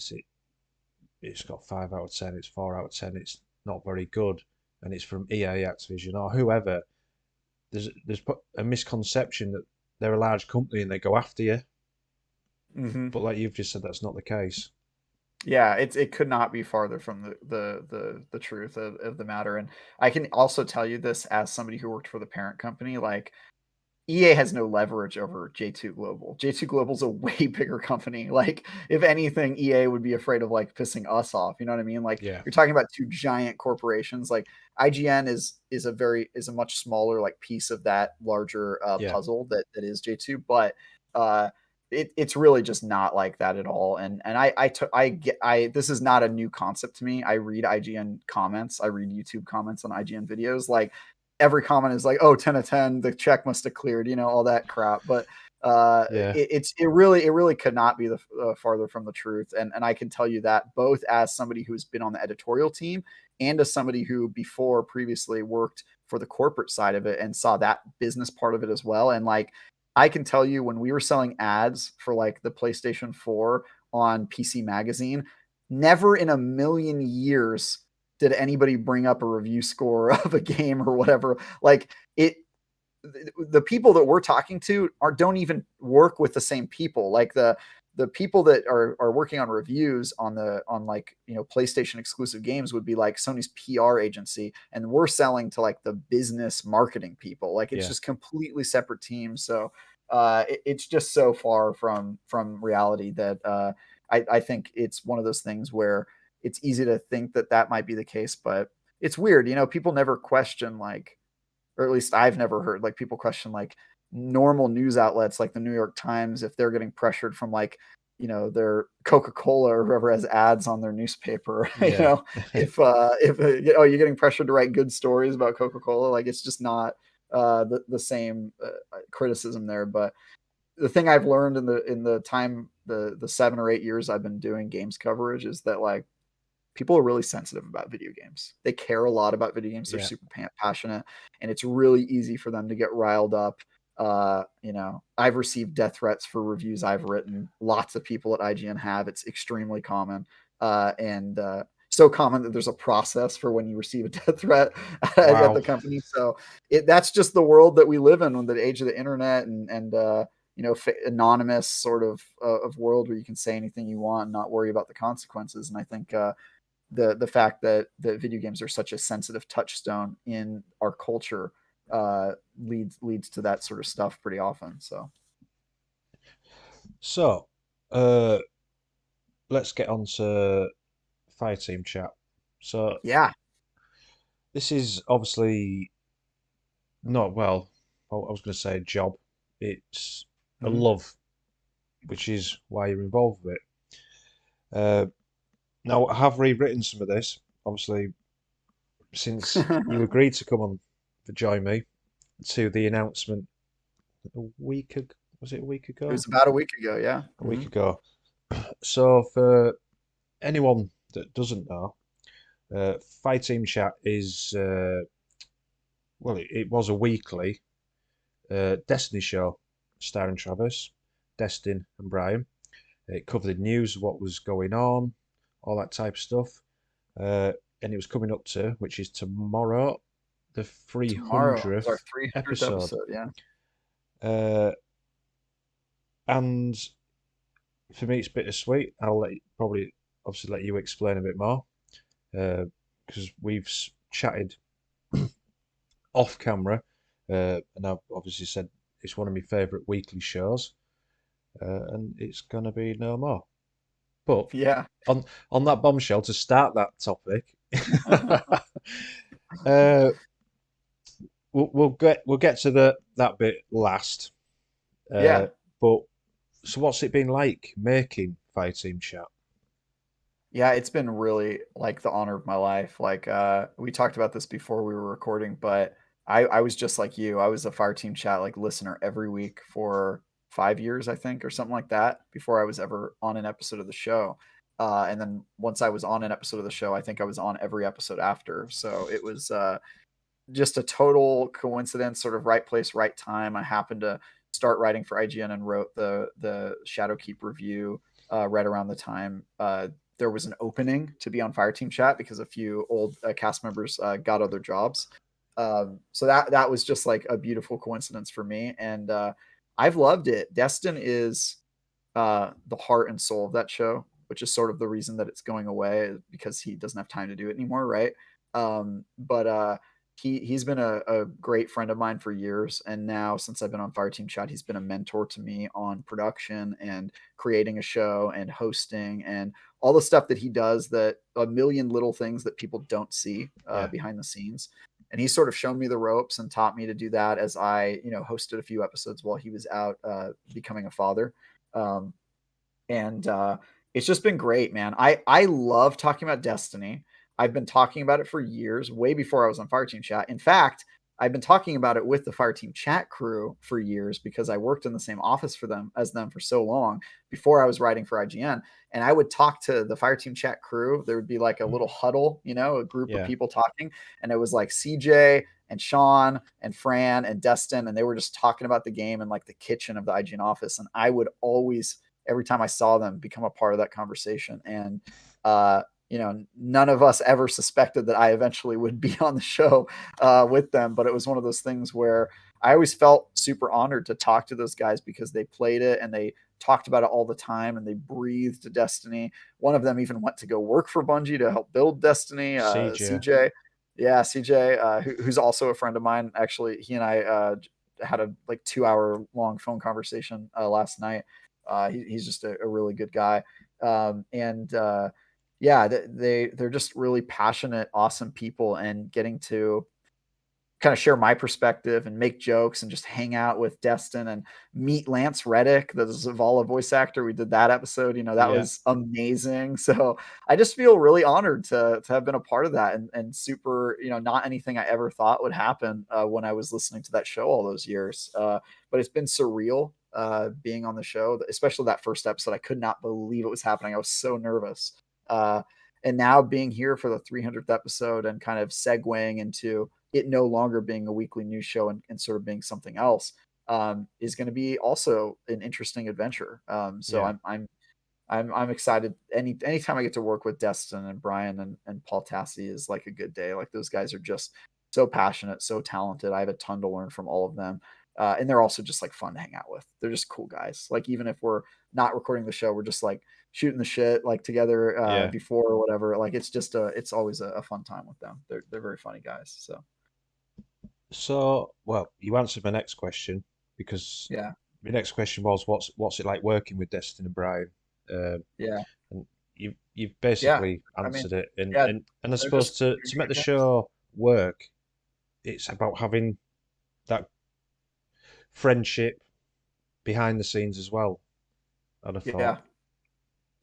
it's got 5 out of 10, it's 4 out of 10, it's not very good, and it's from EA, Activision, or whoever. There's a misconception that they're a large company and they go after you, Hmm. but like you've just said, that's not the case. Yeah, it could not be farther from the truth of the matter. And I can also tell you this as somebody who worked for the parent company, like EA has no leverage over J2 Global. J2 Global's a way bigger company. Like, if anything, EA would be afraid of like pissing us off. You know what I mean? Like, Yeah, you're talking about two giant corporations. Like, IGN is a much smaller like piece of that larger yeah, puzzle that is J2, but uh, it's really just not like that at all. And I get this is not a new concept to me. I read IGN comments. I read YouTube comments on IGN videos. Like every comment is like, oh, 10 of 10, the check must have cleared, all that crap. But yeah, it really could not be the farther from the truth. And I can tell you that both as somebody who's been on the editorial team and as somebody who before previously worked for the corporate side of it and saw that business part of it as well. And like, I can tell you when we were selling ads for like the PlayStation 4 on PC Magazine, never in a million years did anybody bring up a review score of a game or whatever. Like the people that we're talking to don't even work with the same people. Like the people that are working on reviews on like, PlayStation exclusive games would be like Sony's PR agency, and we're selling to like the business marketing people. Like it's Yeah. just completely separate teams. So it's just so far from reality that I think it's one of those things where it's easy to think that that might be the case, but it's weird. People never question, like, or at least I've never heard like people question like normal news outlets like the New York Times if they're getting pressured from like, their Coca-Cola or whoever has ads on their newspaper. Yeah. If you're getting pressured to write good stories about Coca-Cola, like it's just not the same criticism there. But the thing I've learned in the time, the 7 or 8 years I've been doing games coverage, is that like people are really sensitive about video games. They care a lot about video games. They're Yeah. super passionate, and it's really easy for them to get riled up. I've received death threats for reviews I've written. Lots of people at IGN have. It's extremely common, and so common that there's a process for when you receive a death threat at the Wow. company. So that's just the world that we live in the age of the internet, and anonymous sort of world where you can say anything you want and not worry about the consequences. And I think the fact that video games are such a sensitive touchstone in our culture leads to that sort of stuff pretty often. So So, let's get on to Fire Team chat. So, yeah. this is obviously not, well, I was going to say a job. It's a Mhm. love, which is why you're involved with it. Now, I have rewritten some of this, obviously, since you agreed to come on to join me to the announcement a week ago. Was it a week It ago? was about a week ago. Yeah. A week ago. So, for anyone that doesn't know, Fire Team Chat is, well, it was a weekly Destiny show starring Travis, Destin, and Brian. It covered the news, what was going on, all that type of stuff. And it was coming up to, which is tomorrow, the Tomorrow is our 300th 300th episode. episode. Yeah. Uh, and for me, it's bittersweet. I'll probably obviously let you explain a bit more because we've chatted off camera, and I've obviously said it's one of my favourite weekly shows, and it's gonna be no more. But Yeah. on on that bombshell to start that topic, uh, we'll get to that bit last. Yeah. But so what's it been like making Fire Team Chat? Yeah, it's been really like the honor of my life. Like we talked about this before we were recording, but I was just like you. I was a Fire Team Chat like listener every week for 5 years, I think, or something like that, before I was ever on an episode of the show. And then once I was on an episode of the show, I think I was on every episode after. So it was just a total coincidence, sort of right place, right time. I happened to start writing for IGN and wrote the Shadowkeep review right around the time there was an opening to be on Fireteam Chat because a few old cast members got other jobs. So that was just like a beautiful coincidence for me, and I've loved it. Destin is the heart and soul of that show, which is sort of the reason that it's going away because he doesn't have time to do it anymore, right? But he's been a great friend of mine for years, and now since I've been on Fireteam Chat, he's been a mentor to me on production and creating a show and hosting and all the stuff that he does, that a million little things that people don't see Yeah, behind the scenes. And he's sort of shown me the ropes and taught me to do that as I, hosted a few episodes while he was out becoming a father. Um, and it's just been great, man. I love talking about Destiny. I've been talking about it for years, way before I was on Fireteam Chat. In fact, I've been talking about it with the Fireteam Chat crew for years because I worked in the same office for them for so long before I was writing for IGN. And I would talk to the Fireteam Chat crew. There would be like a little huddle, a group of yeah, people talking, and it was like CJ and Sean and Fran and Destin, and they were just talking about the game in like the kitchen of the IGN office. And I would always, every time I saw them, become a part of that conversation. And none of us ever suspected that I eventually would be on the show with them, but it was one of those things where I always felt super honored to talk to those guys because they played it and they talked about it all the time and they breathed Destiny. One of them even went to go work for Bungie to help build Destiny. CJ. CJ, yeah, CJ, who's also a friend of mine. Actually, he and I had a like 2 hour long phone conversation last night. He's just a really good guy, and yeah, they're just really passionate, awesome people, and getting to kind of share my perspective and make jokes and just hang out with Destin and meet Lance Reddick, the Zavala voice actor. We did that episode. That Yeah, was amazing. So I just feel really honored to have been a part of that, and super, not anything I ever thought would happen when I was listening to that show all those years. But it's been surreal being on the show, especially that first episode. I could not believe it was happening. I was so nervous. Uh, and now being here for the 300th episode and kind of segueing into it no longer being a weekly news show and sort of being something else is going to be also an interesting adventure. So yeah, I'm excited. Anytime I get to work with Destin and Brian and Paul Tassi is like a good day. Like those guys are just so passionate, so talented. I have a ton to learn from all of them. And they're also just like fun to hang out with. They're just cool guys. Like even if we're not recording the show, we're just like shooting the shit like together yeah. before or whatever. Like it's always a fun time with them. They're very funny guys. So So, well, you answered my next question because yeah, my next question was, what's it like working with Destin and Brian? Um, yeah, and you've yeah. basically I mean, answered it. And yeah, and I they're suppose just to make good the guys. show work, it's about having that friendship behind the scenes as well. I'd have thought.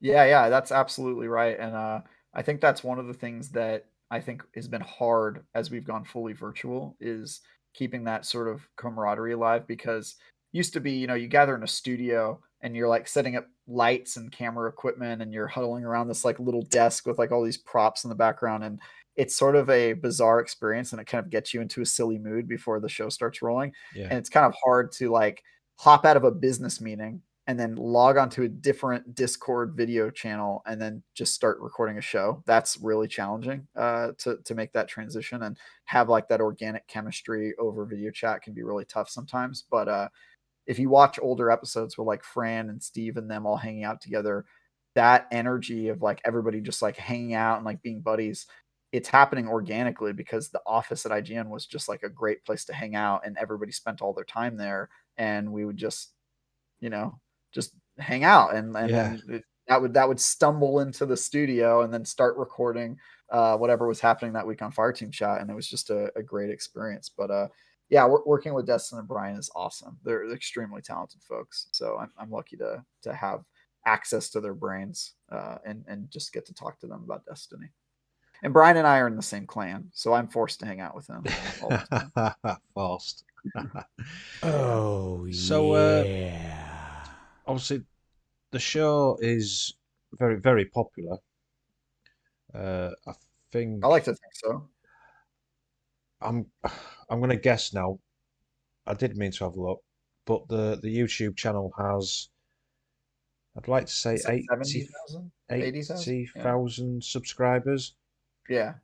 Yeah, yeah, that's absolutely right. And I think that's one of the things that I think has been hard as we've gone fully virtual is keeping that sort of camaraderie alive because used to be, you gather in a studio and you're like setting up lights and camera equipment and you're huddling around this like little desk with like all these props in the background and it's sort of a bizarre experience and it kind of gets you into a silly mood before the show starts rolling Yeah, and it's kind of hard to like hop out of a business meeting and then log onto a different Discord video channel and then just start recording a show. That's really challenging to make that transition and have like that organic chemistry over video chat can be really tough sometimes. But if you watch older episodes with like Fran and Steve and them all hanging out together, that energy of like everybody just like hanging out and like being buddies, it's happening organically because the office at IGN was just like a great place to hang out and everybody spent all their time there and we would you know, just hang out and yeah. then that would stumble into the studio and then start recording whatever was happening that week on Fireteam Chat, and it was just a great experience. But yeah, working with Destin and Brian is awesome. They're extremely talented folks, so I'm lucky to have access to their brains and just get to talk to them about Destiny. And Brian and I are in the same clan, so I'm forced to hang out with him all the time. Forced. Yeah, Oh, So, yeah. obviously, the show is very, very popular. I I like think to think so. I'm I'm gonna guess now. I did mean to have a look, but the YouTube channel has, I'd like to say It's like 70,000, 80,000. Yeah, 80,000 subscribers. yeah,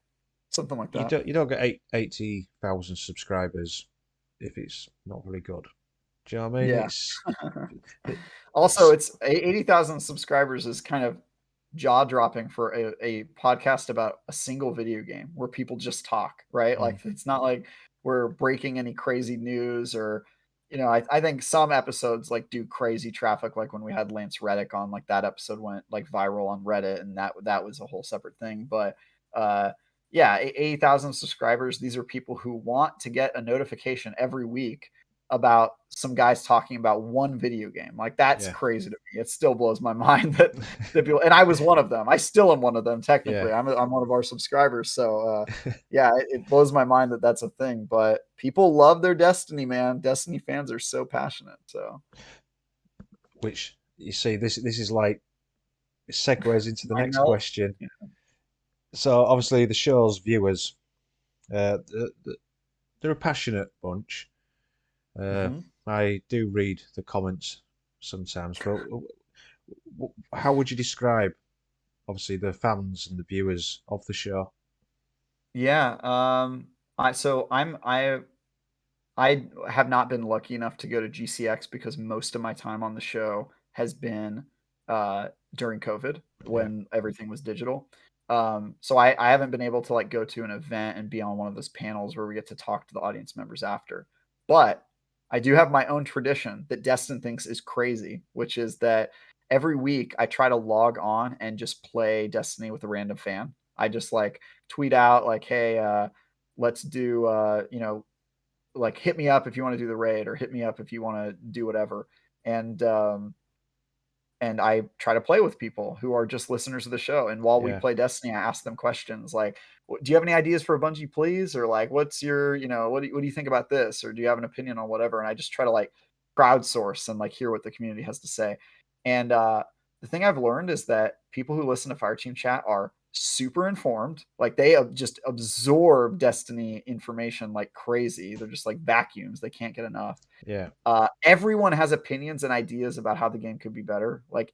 something like You that. don't get 80,000 subscribers if it's not very good. Do you know what I mean? Yeah. It, Also, it's it's 80,000 subscribers is kind of jaw dropping for a podcast about a single video game where people just talk, right? mm, Like it's not like we're breaking any crazy news or I think some episodes like do crazy traffic, like when we had Lance Reddick on, like that episode went like viral on Reddit, and that was a whole separate thing. But uh yeah, 80,000 subscribers. These are people who want to get a notification every week about some guys talking about one video game. Like that's yeah, crazy to me. It still blows my mind that people, and I was one of them. I still am one of them yeah. technically. I'm one of our subscribers. So yeah, it blows my mind that that's a thing. But people love their Destiny, man. Destiny fans are so passionate. So Which you see, this is like it segues into the I next know. question. So obviously the show's viewers, they're a passionate bunch. Uh, Mm-hmm. I do read the comments sometimes, but how would you describe obviously the fans and the viewers of the show? Yeah. I so I'm I I have not been lucky enough to go to GCX because most of my time on the show has been during COVID Yeah, when everything was digital. So I haven't been able to like go to an event and be on one of those panels where we get to talk to the audience members after. But I do have my own tradition that Destin thinks is crazy, which is that every week I try to log on and just play Destiny with a random fan. I just like tweet out like, "Hey, let's do like hit me up if you want to do the raid or hit me up if you want to do whatever." And and I try to play with people who are just listeners of the show. And while we yeah, play Destiny, I ask them questions like, "Do you have any ideas for a Bungie, please?" Or like, "What's your, what do you think about this?" Or "Do you have an opinion on whatever?" And I just try to like crowdsource and like hear what the community has to say. And the thing I've learned is that people who listen to Fireteam Chat are super informed. Like they just absorb Destiny information like crazy. They're just like vacuums. They can't get enough. yeah, Everyone has opinions and ideas about how the game could be better. Like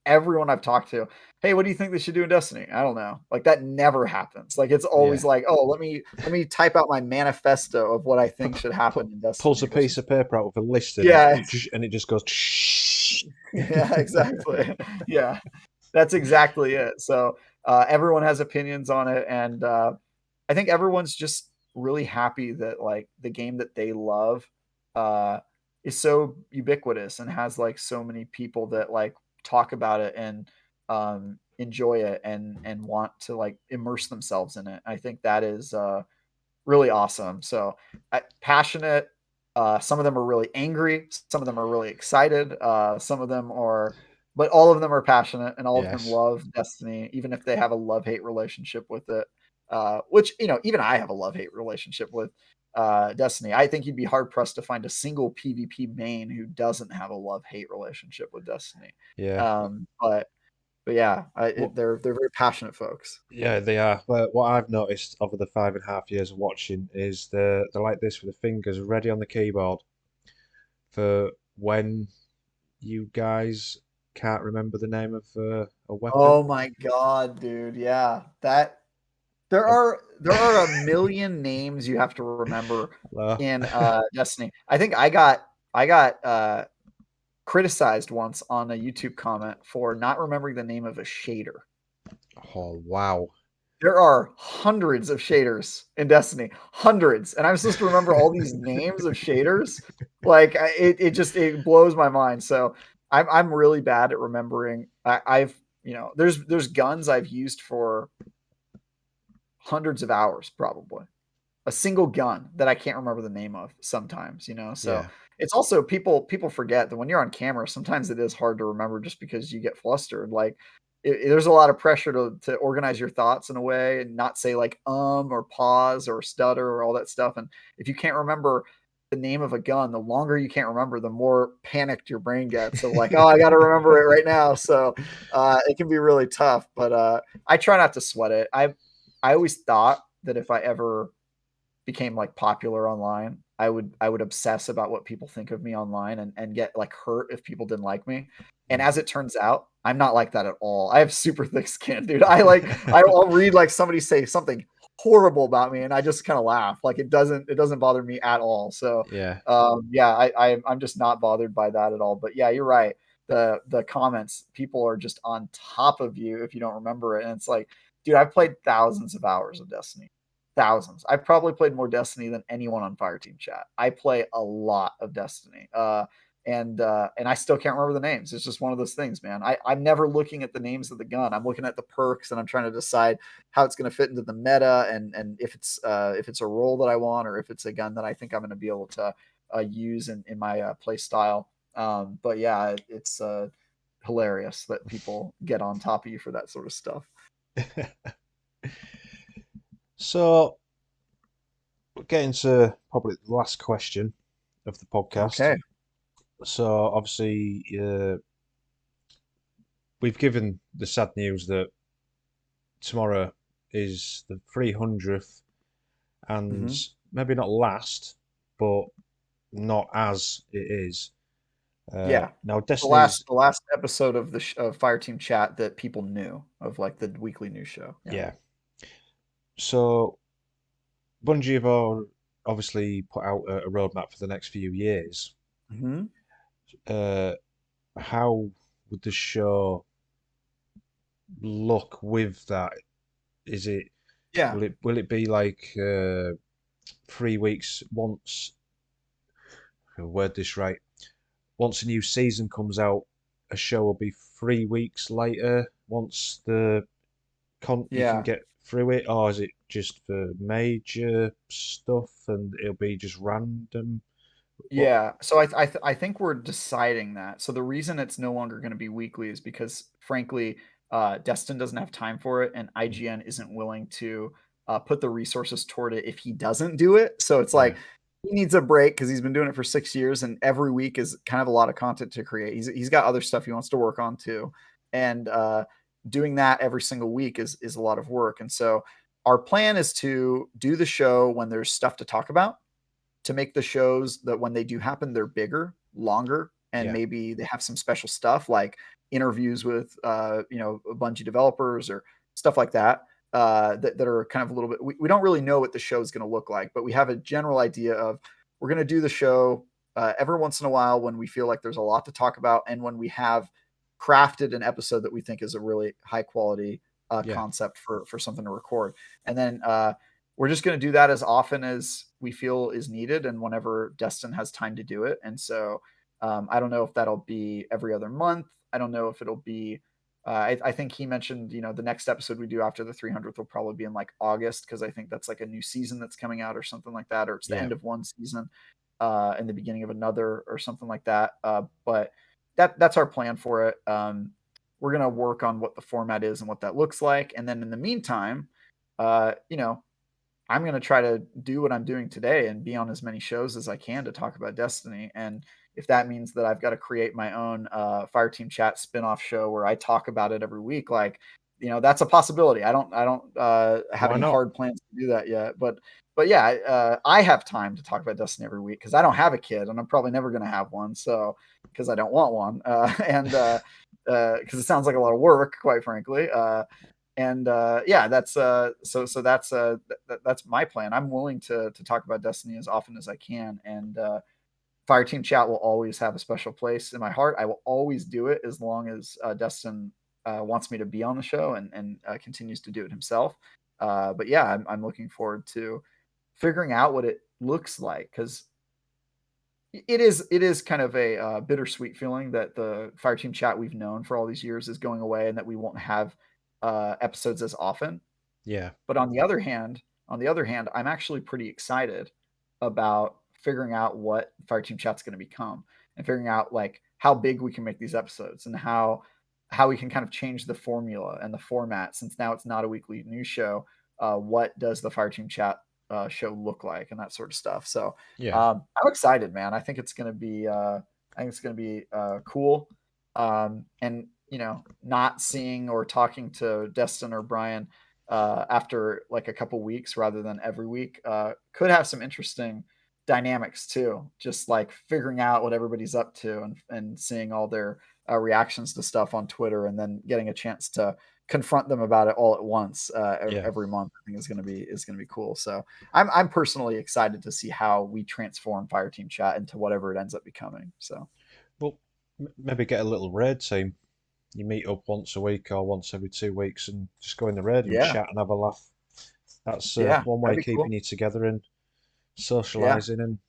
everyone I've talked to, "Hey, what do you think they should do in Destiny?" I don't know. Like that never happens. Like it's always yeah. like, "Oh, let me type out my manifesto of what I Pu- think should happen in Pulls Destiny," a which piece is of paper out with a list in it, yeah, and it just goes. yeah, exactly. Yeah, that's exactly it. So everyone has opinions on it, and I think everyone's just really happy that like the game that they love uh, is so ubiquitous and has like so many people that like talk about it and enjoy it and want to like immerse themselves in it. I think that is really awesome. So passionate. Some of them are really angry. Some of them are really excited. Some of them are, but all of them are passionate, and all of them Yes. love Destiny, even if they have a love hate relationship with it. Which even I have a love hate relationship with Destiny. I think you'd be hard pressed to find a single PvP main who doesn't have a love hate relationship with Destiny. Yeah. But yeah, What? they're very passionate folks. Yeah, they are. But what I've noticed over the 5.5 years of watching is they're like this with the fingers ready on the keyboard for when you guys can't remember the name of a weapon. Oh my god, dude. Yeah. That there And are there are a million names you have to remember hello. in Destiny. I think I got criticized once on a YouTube comment for not remembering the name of a shader. Oh wow. There are hundreds of shaders in Destiny, hundreds, and I'm supposed to remember all these names of shaders. Like it blows my mind. So I'm really bad at remembering. I've there's guns I've used for hundreds of hours probably, a single gun that I can't remember the name of sometimes. So Yeah. it's also people forget that when you're on camera, sometimes it is hard to remember just because you get flustered. Like there's a lot of pressure to organize your thoughts in a way and not say like or pause or stutter or all that stuff. And if you can't remember the name of a gun, the longer you can't remember, the more panicked your brain gets of like, oh, I got to remember it right now. So it can be really tough, but I try not to sweat it. I always thought that if I ever became like popular online, I would obsess about what people think of me online and get like hurt if people didn't like me. And Mm. as it turns out, I'm not like that at all. I have super thick skin, dude. I'll read like somebody say something horrible about me and I just kind of laugh. Like it doesn't bother me at all. So Yeah. yeah, I'm just not bothered by that at all. But yeah, you're right. The comments, people are just on top of you if you don't remember it. And it's like, dude, I've played thousands of hours of Destiny. Thousands. I've probably played more Destiny than anyone on Fireteam Chat. I play a lot of Destiny. And I still can't remember the names. It's just one of those things, man. I'm never looking at the names of the gun. I'm looking at the perks and I'm trying to decide how it's going to fit into the meta and if it's a role that I want or if it's a gun that I think I'm going to be able to use in my play style. But yeah, it's hilarious that people get on top of you for that sort of stuff. So we're getting to probably the last question of the podcast. Okay. So obviously, we've given the sad news that tomorrow is the 300th and Hmm. maybe not last, but not as it is. Yeah. Now, The Destiny's, last episode of of Fireteam Chat that people knew of, like the weekly news show. Yeah. yeah. So Bungie have obviously put out a roadmap for the next few years. Hmm. Uh, how would the show look with that? Is it Yeah. will it be like 3 weeks once? I'll word this right. Once a new season comes out, a show will be 3 weeks later. Once the you can Yeah. get through it, or is it just for major stuff and it'll be just random? What? Yeah, so I think we're deciding that. So the reason it's no longer going to be weekly is because, frankly, Destin doesn't have time for it, and IGN isn't willing to put the resources toward it if he doesn't do it. So it's Yeah, like he needs a break because he's been doing it for 6 years, and every week is kind of a lot of content to create. He's got other stuff he wants to work on too, and doing that every single week is a lot of work. And so our plan is to do the show when there's stuff to talk about, to make the shows that when they do happen, they're bigger, longer, and yeah, maybe they have some special stuff like interviews with a bunch of developers or stuff like that. That are kind of a little bit. We don't really know what the show is going to look like, but we have a general idea of we're going to do the show every once in a while when we feel like there's a lot to talk about, and when we have crafted an episode that we think is a really high quality yeah, concept for something to record. And then we're just going to do that as often as we feel is needed and whenever Destin has time to do it. And so I don't know if that'll be every other month. I don't know if it'll be. I think he mentioned, the next episode we do after the 300th will probably be in like August, because I think that's like a new season that's coming out or something like that, or it's the yeah, end of one season and the beginning of another or something like that. But that's our plan for it. We're gonna work on what the format is and what that looks like, and then in the meantime, uh, you know, I'm going to try to do what I'm doing today and be on as many shows as I can to talk about Destiny. And if that means that I've got to create my own Fireteam Chat spinoff show where I talk about it every week, like, that's a possibility. I don't have why any not? hard plans to do that yet, but yeah, I have time to talk about Destiny every week because I don't have a kid and I'm probably never going to have one. So, because I don't want one, and because it sounds like a lot of work, quite frankly. And yeah, that's my plan. I'm willing to talk about Destiny as often as I can, and Fireteam Chat will always have a special place in my heart. I will always do it as long as Destin wants me to be on the show and continues to do it himself. But yeah, I'm looking forward to figuring out what it looks like, because it is kind of a bittersweet feeling that the Fireteam Chat we've known for all these years is going away and that we won't have episodes as often. Yeah, But on the other hand, I'm actually pretty excited about figuring out what Fireteam Chat's going to become, and figuring out like how big we can make these episodes, and how we can kind of change the formula and the format, since now it's not a weekly news show. What does the Fireteam Chat show look like, and that sort of stuff. So yeah. I'm excited, man. I think it's going to be cool. And not seeing or talking to Destin or Brian after like a couple weeks rather than every week could have some interesting dynamics too. Just like figuring out what everybody's up to, and seeing all their reactions to stuff on Twitter, and then getting a chance to confront them about it all at once Yeah. every month. I think is gonna be cool. So I'm personally excited to see how we transform Fireteam Chat into whatever it ends up becoming. So Well, maybe get a little raid team. You meet up once a week or once every 2 weeks and just go in the raid and yeah, chat and have a laugh. That's yeah, one way that'd of be cool. keeping you together and Yeah. socializing. And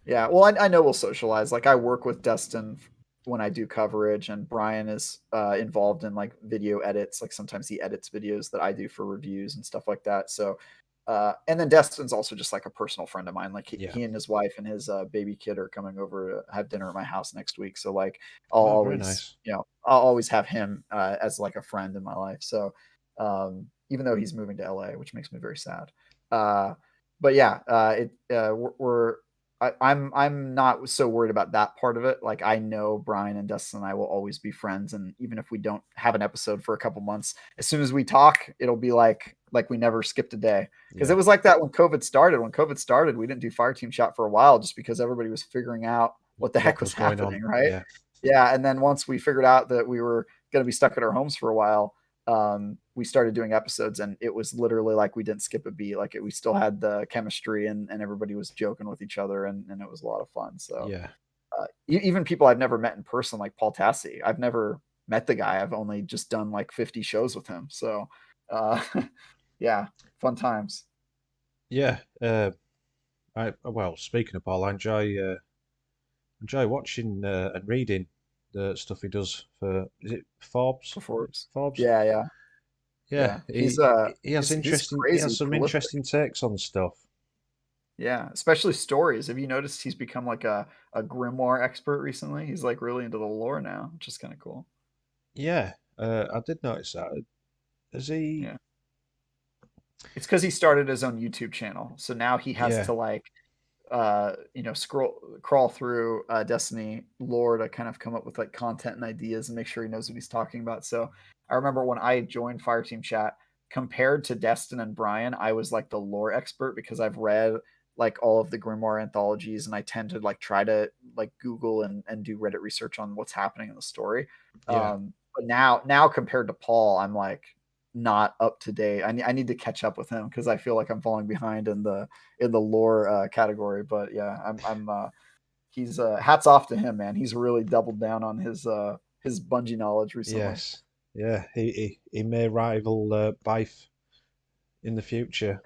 Yeah, well, I know we'll socialize. Like I work with Destin when I do coverage, and Brian is involved in like video edits. Like sometimes he edits videos that I do for reviews and stuff like that. So, and then Destin's also just like a personal friend of mine. Like yeah. he and his wife and his baby kid are coming over to have dinner at my house next week. So like I'll Oh, very always, nice. I'll always have him as like a friend in my life. So even though he's moving to LA, which makes me very sad. Uh, but yeah, we're I'm not so worried about that part of it. Like I know Brian and Dustin and I will always be friends, and even if we don't have an episode for a couple months, as soon as we talk, it'll be like we never skipped a day. Because it Yeah. was like that when COVID started. When COVID started, we didn't do Fireteam Chat for a while just because everybody was figuring out what the What heck was was going on? happening, right? Yeah. Yeah, and then once we figured out that we were going to be stuck at our homes for a while, we started doing episodes, and it was literally like we didn't skip a beat. Like we still had the chemistry, and everybody was joking with each other, and it was a lot of fun. So Yeah. even people I've never met in person, like Paul Tassi, I've never met the guy. I've only just done like 50 shows with him. So uh, yeah, fun times. Yeah. Well, speaking of Paul, I enjoy watching and reading the stuff he does for, is it Forbes? For Forbes. Forbes? Yeah, yeah, Yeah, yeah. He's he crazy has some prolific. interesting takes on stuff. Yeah, especially stories. Have you noticed he's become like a grimoire expert recently? He's like really into the lore now, which is kind of cool. Yeah, I did notice that. Has he? Yeah. It's because he started his own YouTube channel. So now he has Yeah, to like crawl through Destiny lore to kind of come up with like content and ideas and make sure he knows what he's talking about. So I remember when I joined Fireteam Chat, compared to Destin and Brian, I was like the lore expert because I've read like all of the Grimoire anthologies, and I tend to like try to like Google and do Reddit research on what's happening in the story. yeah, But now compared to Paul, I'm like not up to date. I need to catch up with him because I feel like I'm falling behind in the lore category. But yeah, I'm he's hats off to him, man. He's really doubled down on his Bungie knowledge recently. yes, yeah. He may rival Bife in the future.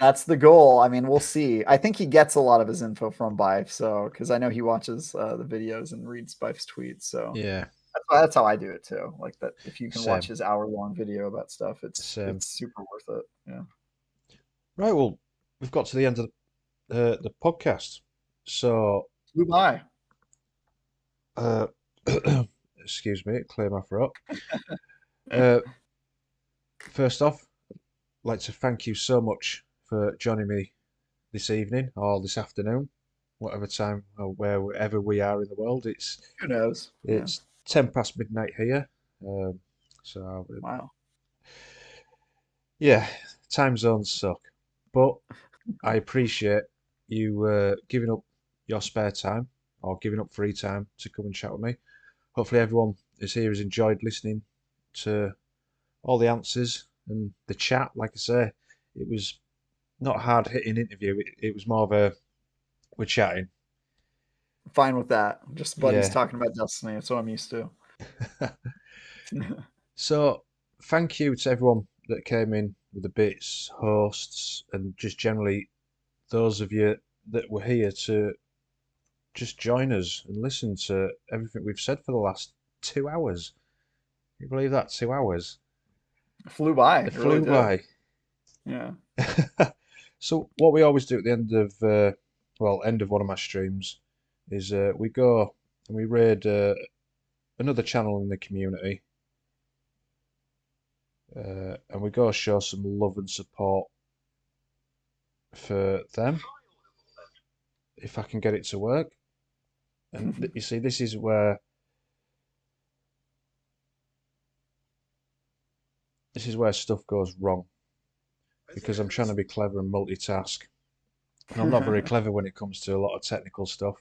That's the goal. I mean, we'll see. I think he gets a lot of his info from Bife, so because I know he watches the videos and reads Bife's tweets, so Yeah, that's how I do it too. Like that, if you can watch same, his hour-long video about stuff, same. it's super worth it. Yeah. Right, well, we've got to the end of the podcast. So, Flew by. uh, excuse me, clear my throat. Uh, First off, I'd like to thank you so much for joining me this evening or this afternoon, whatever time or wherever we are in the world. Who knows? Yeah. It's 10 past midnight here. Um, so Wow. yeah, time zones suck, but I appreciate you giving up your spare time or giving up free time to come and chat with me. Hopefully, everyone is here has enjoyed listening to all the answers and the chat. Like I say, it was not a hard hitting interview. It was more of a we're chatting. Fine with that. Just buddies Yeah. talking about Destiny. That's what I'm used to. So, thank you to everyone that came in with the bits, hosts, and just generally those of you that were here to just join us and listen to everything we've said for the last 2 hours. Can you believe that? 2 hours. Flew by. It It really flew did. by. Yeah. So, what we always do at the end of, end of one of my streams is we go and we raid another channel in the community and we go show some love and support for them if I can get it to work. And you see, this is where stuff goes wrong because I'm trying to be clever and multitask, and I'm not very clever when it comes to a lot of technical stuff.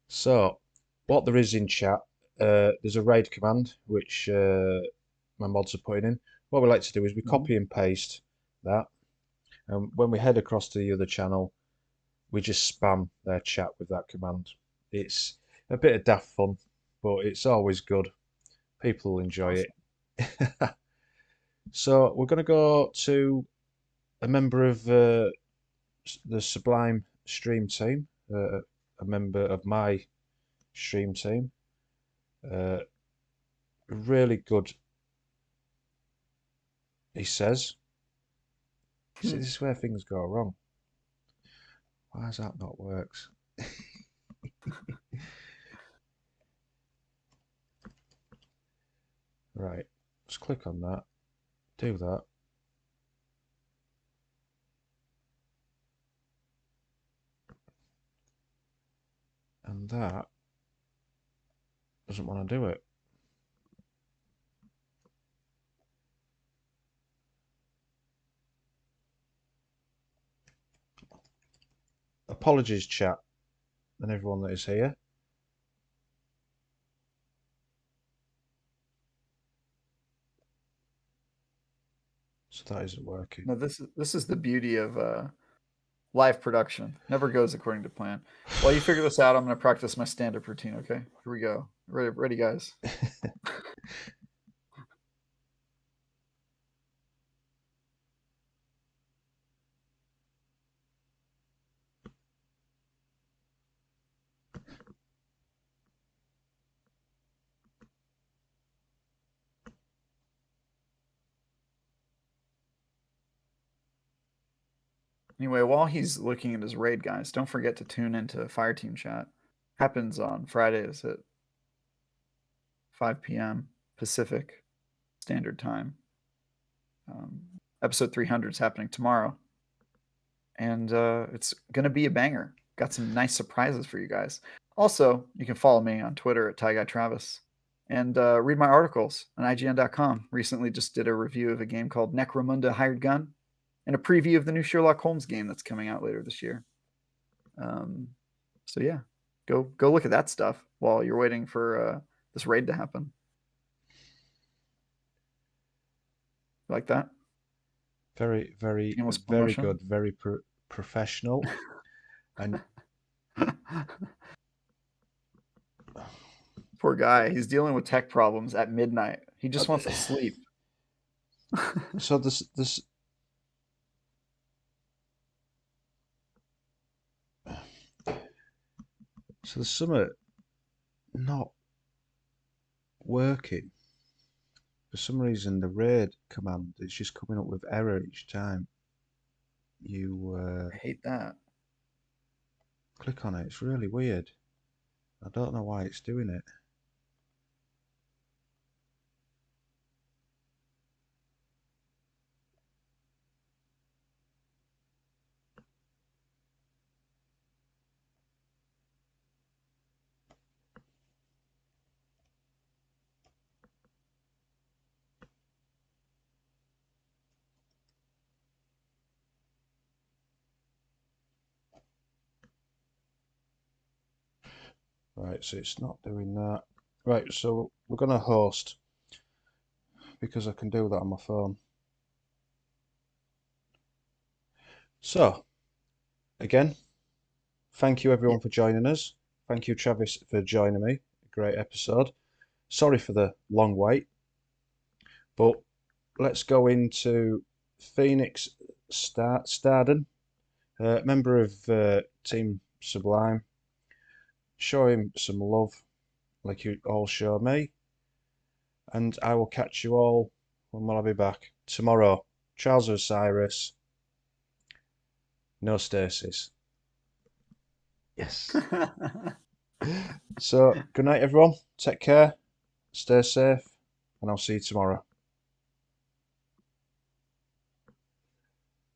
So, what there is in chat, there's a raid command which my mods are putting in. What we like to do is we Mhm. copy and paste that, and when we head across to the other channel, we just spam their chat with that command. It's a bit of daft fun, but it's always good. People will enjoy Awesome. it. So we're going to go to a member of the Sublime stream team, a member of my stream team. Uh, Really good, he says. See, this is where things go wrong. Why has that not worked? Right, let's click on that, do that, and that doesn't want to do it. Apologies, chat, and everyone that is here. So that isn't working. No, this is the beauty of live production. Never goes according to plan. While you figure this out, I'm going to practice my stand-up routine. Okay, here we go. Ready, guys. Anyway, while he's looking at his raid, guys, don't forget to tune into Fireteam Chat. Happens on Fridays at 5 p.m. Pacific Standard Time. Um, episode 300 is happening tomorrow, and it's gonna be a banger. Got some nice surprises for you guys. Also, you can follow me on Twitter at TyGuyTravis and read my articles on IGN.com. Recently, just did a review of a game called Necromunda Hired Gun and a preview of the new Sherlock Holmes game that's coming out later this year. Um, so yeah, go look at that stuff while you're waiting for this raid to happen. Like that? Very, very, Shameless very promotion. good. Very professional. And Poor guy. He's dealing with tech problems at midnight. He uh, just wants to sleep. so this so there's some not working. For some reason, the raid command is just coming up with error each time you I hate that. click on it. It's really weird. I don't know why it's doing it. Right, so it's not doing that. Right, so we're gonna host because I can do that on my phone. So again, thank you Yeah. everyone for joining us. Thank you, Travis, for joining me. Great episode. Sorry for the long wait, but let's go into Phoenix Starden, member of Team Sublime. Show him some love like you all show me, and I will catch you all when will I be back? Tomorrow. Charles Osiris, no stasis. Yes. So, good night, everyone. Take care, stay safe, and I'll see you tomorrow.